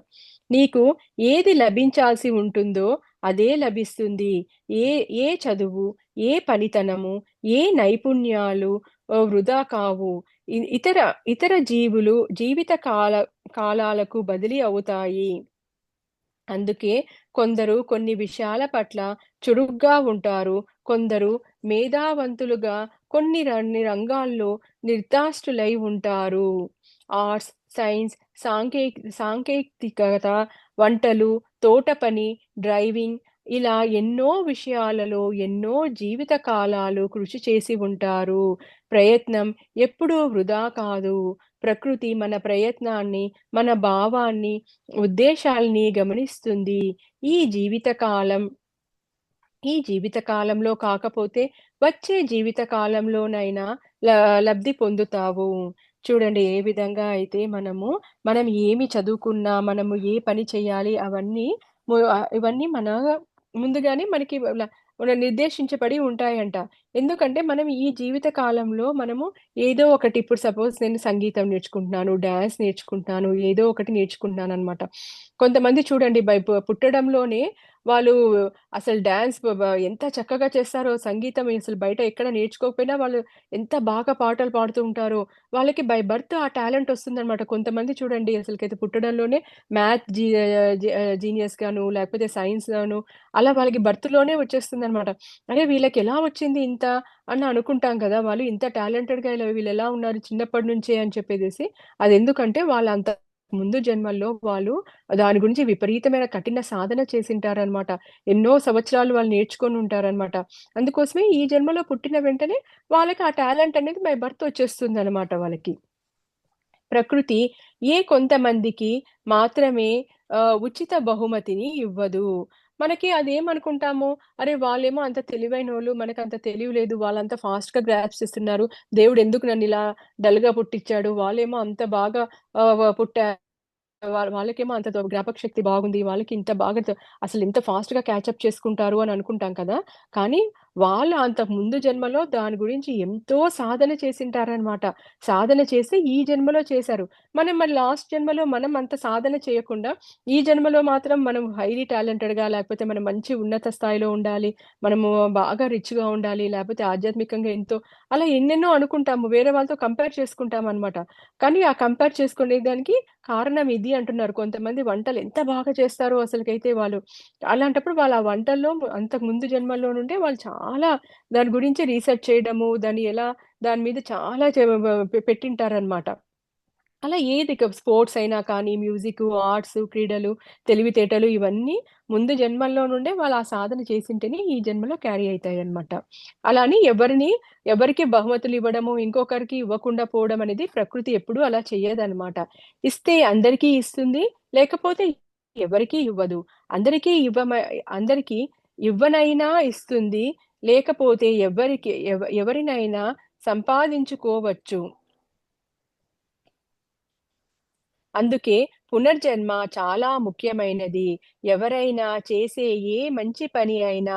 నీకు ఏది లభించాల్సి ఉంటుందో అదే లభిస్తుంది. ఏ ఏ చదువు, ఏ పనితనము, ఏ నైపుణ్యాలు వృధా కావు. ఇతర ఇతర జీవిత కాలాలకు బదిలీ అవుతాయి. అందుకే కొందరు కొన్ని విషయాల పట్ల చురుగ్గా ఉంటారు. కొందరు మేధావంతులుగా కొన్ని రంగాల్లో నిర్దాష్టులై ఉంటారు. ఆర్ట్స్, సైన్స్, సాంకేతికత, వంటలు, తోట పని, డ్రైవింగ్ ఇలా ఎన్నో విషయాలలో ఎన్నో జీవిత కాలాలు కృషి చేసి ఉంటారు. ప్రయత్నం ఎప్పుడూ వృధా కాదు. ప్రకృతి మన ప్రయత్నాన్ని, మన భావాన్ని ఉద్దేశాల్ని గమనిస్తుంది. ఈ జీవితకాలం ఈ జీవిత కాలంలో కాకపోతే వచ్చే జీవిత కాలంలోనైనా ల లబ్ధి పొందుతావు. చూడండి ఏ విధంగా అయితే మనం ఏమి చదువుకున్నా, మనము ఏ పని చేయాలి అవన్నీ ఇవన్నీ ముందుగానే మనకి నిర్దేశించబడి ఉంటాయంట. ఎందుకంటే మనం ఈ జీవిత కాలంలో ఏదో ఒకటి ఇప్పుడు సపోజ్ నేను సంగీతం నేర్చుకుంటున్నాను, డాన్స్ నేర్చుకుంటున్నాను, ఏదో ఒకటి నేర్చుకుంటున్నాననమాట. కొంతమంది చూడండి పుట్టడంలోనే వాళ్ళు అసలు డాన్స్ ఎంత చక్కగా చేస్తారో సంగీతం అసలు బయట ఎక్కడ నేర్చుకోకపోయినా వాళ్ళు ఎంత బాగా పాటలు పాడుతూ ఉంటారో, వాళ్ళకి బై బర్త్ ఆ టాలెంట్ వస్తుందనమాట. కొంతమంది చూడండి అసలకైతే పుట్టడంలోనే మ్యాథ్ జీనియస్ గాను, లేకపోతే సైన్స్ గాను అలా వాళ్ళకి బర్త్‌లోనే వచ్చేస్తుందనమాట. అరే! వీళ్ళకెలా వచ్చింది ఇంత అని అనుకుంటాం కదా! వాళ్ళు ఇంత టాలెంటెడ్‌గా వీళ్ళెలా ఉన్నారు చిన్నప్పటి నుంచే అని చెప్పేసేసి. అదెందుకంటే వాళ్ళంత ముందు జన్మల్లో వాళ్ళు దాని గురించి విపరీతమైన కఠిన సాధన చేసింటారనమాట. ఎన్నో సంవత్సరాలు వాళ్ళు నేర్చుకొని ఉంటారనమాట. అందుకోసమే ఈ జన్మలో పుట్టిన వెంటనే వాళ్ళకి ఆ టాలెంట్ అనేది బై బర్త్ వచ్చేస్తుందనమాట వాళ్ళకి. ప్రకృతి కొంతమందికి మాత్రమే ఉచిత బహుమతిని ఇవ్వదు. మనకి అదేమనుకుంటాము, అరే! వాళ్ళేమో అంత తెలివైనోళ్ళు, మనకంత తెలివి లేదు. వాళ్ళంత ఫాస్ట్‌గా గ్రాస్ప్ చేస్తున్నారు. దేవుడెందుకు నన్నిలా డల్‌గా పుట్టిచ్చాడు. వాళ్ళేమో అంత బాగా పుట్టారు. వాళ్ళకేమో అంత జ్ఞాపక శక్తి బాగుంది. వాళ్ళకి ఇంత బాగా అసలింత ఫాస్ట్‌గా క్యాచప్ చేసుకుంటారు అని అనుకుంటాం కదా! కానీ వాళ్ళు అంతకు ముందు జన్మలో దాని గురించి ఎంతో సాధన చేసుంటారనమాట. సాధన చేసి ఈ జన్మలో చేశారు. మనం మరి లాస్ట్ జన్మలో మనం అంత సాధన చేయకుండా, ఈ జన్మలో మాత్రం మనం హైలీ టాలెంటెడ్‌గా లేకపోతే మనం మంచి ఉన్నత స్థాయిలో ఉండాలి. మనము బాగా రిచ్‌గా ఉండాలి. లేకపోతే ఆధ్యాత్మికంగా ఎంతో అలా ఎన్నెన్నో అనుకుంటాము. వేరే వాళ్ళతో కంపేర్ చేసుకుంటామనమాట. కానీ ఆ కంపేర్ చేసుకునే దానికి కారణం ఇది అంటున్నారు. కొంతమంది వంటలు ఎంత బాగా చేస్తారో అసలకైతే వాళ్ళు. అలాంటప్పుడు వాళ్ళు ఆ వంటల్లో అంతకు ముందు జన్మల్లో నుండే వాళ్ళు చాలా దాని గురించి రీసెర్చ్ చేయడము, దాన్ని ఎలా దాని మీద చాలా పెట్టింటారనమాట. అలా ఏది స్పోర్ట్స్ అయినా కానీ, మ్యూజిక్, ఆర్ట్స్, క్రీడలు, తెలివితేటలు ఇవన్నీ ముందు జన్మల్లో నుండే వాళ్ళు ఆ సాధన చేసుంటేనే ఈ జన్మలో క్యారీ అయితాయన్నమాట. అలా అని ఎవరికి బహుమతులు ఇవ్వడము, ఇంకొకరికి ఇవ్వకుండా పోవడం అనేది ప్రకృతి ఎప్పుడూ అలా చెయ్యదనమాట. ఇస్తే అందరికీ ఇస్తుంది, లేకపోతే ఎవరికీ ఇవ్వదు. అందరికీ ఇవ్వమ అందరికీ ఇవ్వనైనా ఇస్తుంది, లేకపోతే ఎవరినైనా సంపాదించుకోవచ్చు. అందుకే పునర్జన్మ చాలా ముఖ్యమైనది. ఎవరైనా చేసే ఏ మంచి పని అయినా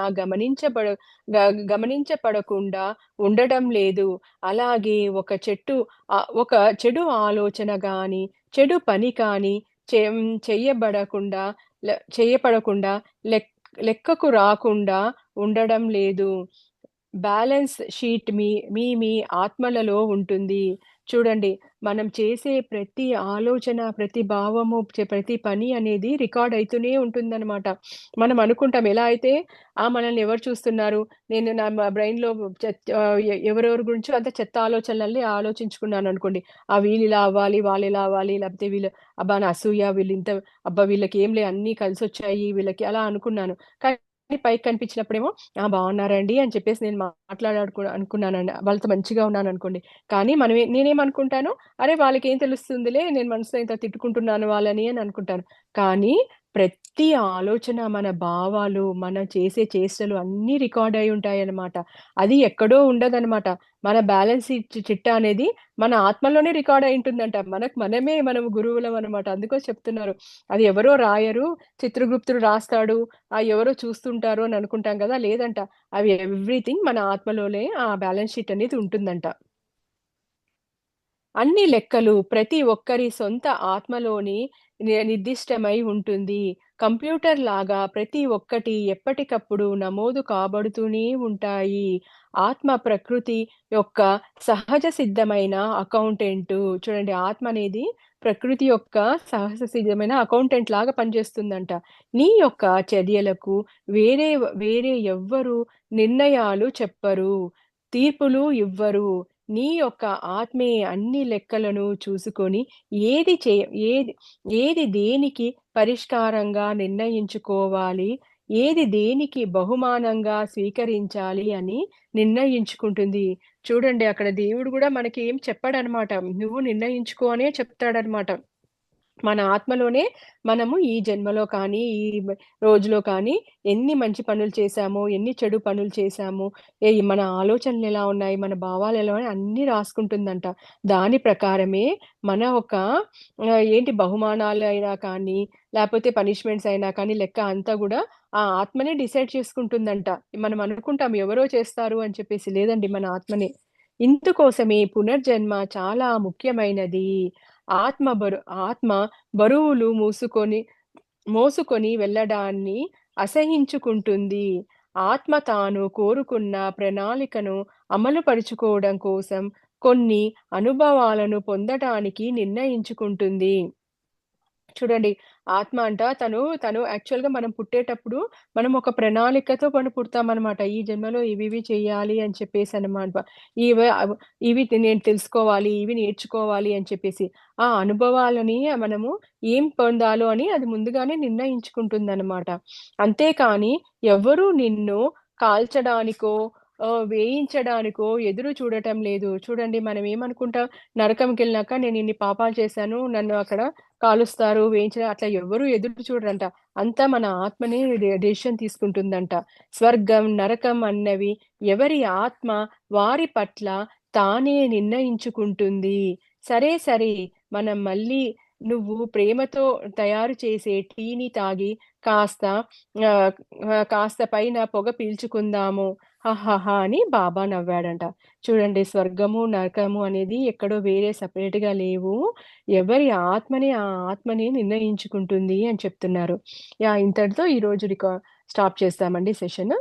గమనించపడకుండా ఉండడం లేదు. అలాగే ఒక చెడు ఆలోచన గాని, చెడు పని కానీ చెయ్యబడకుండా చేయపడకుండా లెక్ లెక్కకు రాకుండా ఉండడం లేదు. బ్యాలెన్స్ షీట్ మీ ఆత్మలలో ఉంటుంది. చూడండి, మనం చేసే ప్రతి ఆలోచన, ప్రతి భావము, ప్రతి పని అనేది రికార్డ్ అయితూనే ఉంటుందనమాట. మనం అనుకుంటాం ఎలా అయితే మనల్ని ఎవరు చూస్తున్నారు? నేను నా బ్రెయిన్‌లో ఎవరెవరి గురించో అంతా చెత్త ఆలోచనలన్నీ ఆలోచించుకున్నాననుకోండి. వీళ్ళిలా అవ్వాలి, వాళ్ళిలా అవ్వాలి, లేకపోతే వీళ్ళు అబ్బా! నా అసూయ, వీళ్ళింత అబ్బా! వీళ్ళకేంలే అన్నీ కలిసొచ్చాయి వీళ్ళకి అలా అనుకున్నాను. కానీ పైకి కనిపించినప్పుడేమో బావున్నారండి అని చెప్పేసి నేను అనుకున్నానండి. వాళ్ళతో మంచిగా ఉన్నాననుకోండి. కానీ నేనేమనుకుంటాను, అరే! వాళ్ళకేం తెలుస్తుందిలే నేను మనసులో ఇంత తిట్టుకుంటున్నాను వాళ్ళని అని అనుకుంటాను. కానీ ప్రతి ఆలోచన, మన భావాలు, మనం చేసే చేష్టలు అన్నీ రికార్డ్ అయి ఉంటాయన్నమాట. అది ఎక్కడో ఉండదనమాట. మన బ్యాలెన్స్ చిట్టా అనేది మన ఆత్మలోనే రికార్డ్ అయి ఉంటుందంట. మనము గురువులం అనమాట. అందుకో చెప్తున్నారు. అది ఎవరో రాయరు, చిత్రగుప్తుడు రాస్తాడు, ఎవరో చూస్తుంటారు అని అనుకుంటాం కదా! లేదంట. అవి ఎవ్రీథింగ్ మన ఆత్మలోనే ఆ బ్యాలెన్స్ షీట్ అనేది ఉంటుందంట. అన్ని లెక్కలు ప్రతి ఒక్కరి సొంత ఆత్మలోని నిర్దిష్టమై ఉంటుంది. కంప్యూటర్ లాగా ప్రతి ఒక్కటి ఎప్పటికప్పుడు నమోదు కాబడుతూనే ఉంటాయి. ఆత్మ ప్రకృతి యొక్క సహజ సిద్ధమైన అకౌంటెంటు. చూడండి, ఆత్మ అనేది ప్రకృతి యొక్క సహజ సిద్ధమైన అకౌంటెంట్ లాగా పనిచేస్తుందంట. నీ యొక్క చర్యలకు వేరే వేరే ఎవ్వరు నిర్ణయాలు చెప్పరు, తీర్పులు ఇవ్వరు. నీ యొక్క ఆత్మే అన్ని లెక్కలను చూసుకొని ఏది చే ఏది ఏది దేనికి పరిష్కారంగా నిర్ణయించుకోవాలి, ఏది దేనికి బహుమానంగా స్వీకరించాలి అని నిర్ణయించుకుంటుంది. చూడండి, అక్కడ దేవుడు గూడా మనకి ఏం చెప్పడనమాట. నువ్వు నిర్ణయించుకో అనే చెప్తాడనమాట. మన ఆత్మలోనే మనము ఈ జన్మలో కానీ, రోజులో కానీ ఎన్ని మంచి పనులు చేశామో, ఎన్ని చెడు పనులు చేశామో, మన ఆలోచనలెలా ఉన్నాయి, మన భావాలెలా ఉన్నాయి అన్నీ రాసుకుంటుందంట. దాని ప్రకారమే మన ఒక ఏంటి బహుమానాలైనా కానీ, లేపోతే పనిష్మెంట్స్ అయినా కానీ లెక్క అంతా గూడా ఆ ఆత్మనే డిసైడ్ చేసుకుంటుందంట. మనం అనుకుంటాం ఎవరో చేస్తారు అని చెప్పేసి. లేదండి, మన ఆత్మనే. ఇందుకోసమే పునర్జన్మ చాలా ముఖ్యమైనది. ఆత్మ బరు ఆత్మ బరువులు మోసుకొని వెళ్ళడాన్ని అసహించుకుంటుంది. ఆత్మ తాను కోరుకున్న ప్రణాళికను అమలు పరుచుకోవడం కోసం కొన్ని అనుభవాలను పొందటానికి నిర్ణయించుకుంటుంది. చూడండి, ఆత్మ అంట తను యాక్చువల్‌గా మనం పుట్టేటప్పుడు మనం ఒక ప్రణాళికతో పుడతామనమాట. ఈ జన్మలో ఇవివి చెయ్యాలి అని చెప్పేసనమాట. ఇవి అవ్ ఇవి నేను తెలుసుకోవాలి, ఇవి నేర్చుకోవాలి అని చెప్పేసి. ఆ అనుభవాలని మనము ఏం పొందాలో అని అది ముందుగానే నిర్ణయించుకుంటుందనమాట. అంతేకానీ ఎవ్వరూ నిన్ను కాల్చడానికో, వేయించడానికో ఎదురు చూడటం లేదు. చూడండి, మనం ఏమనుకుంటాం, నరకంకెళ్ళినాక నేను ఇన్ని పాపాలు చేశాను, నన్ను అక్కడ కాలుస్తారు, అట్లా ఎవ్వరు ఎదురు చూడరంట. అంతా మన ఆత్మనే డెసిషన్ తీసుకుంటుందంట. స్వర్గం, నరకం అన్నవి ఎవరి ఆత్మ వారి పట్ల తానే నిర్ణయించుకుంటుంది. సరే, మనం మళ్ళీ నువ్వు ప్రేమతో తయారు చేసే టీని తాగి కాస్త ఆహ్, కాస్త పైన పొగ పీల్చుకుందాము. హహహా! అని బాబా నవ్వాడంట. చూడండి, స్వర్గము, నరకము అనేది ఎక్కడో వేరే సెపరేట్‌గా లేవు. ఎవరి ఆత్మని ఆ ఆత్మని నిర్ణయించుకుంటుంది అని చెప్తున్నారు. ఇంతటితో ఈరోజు స్టాప్ చేస్తామండి సెషను.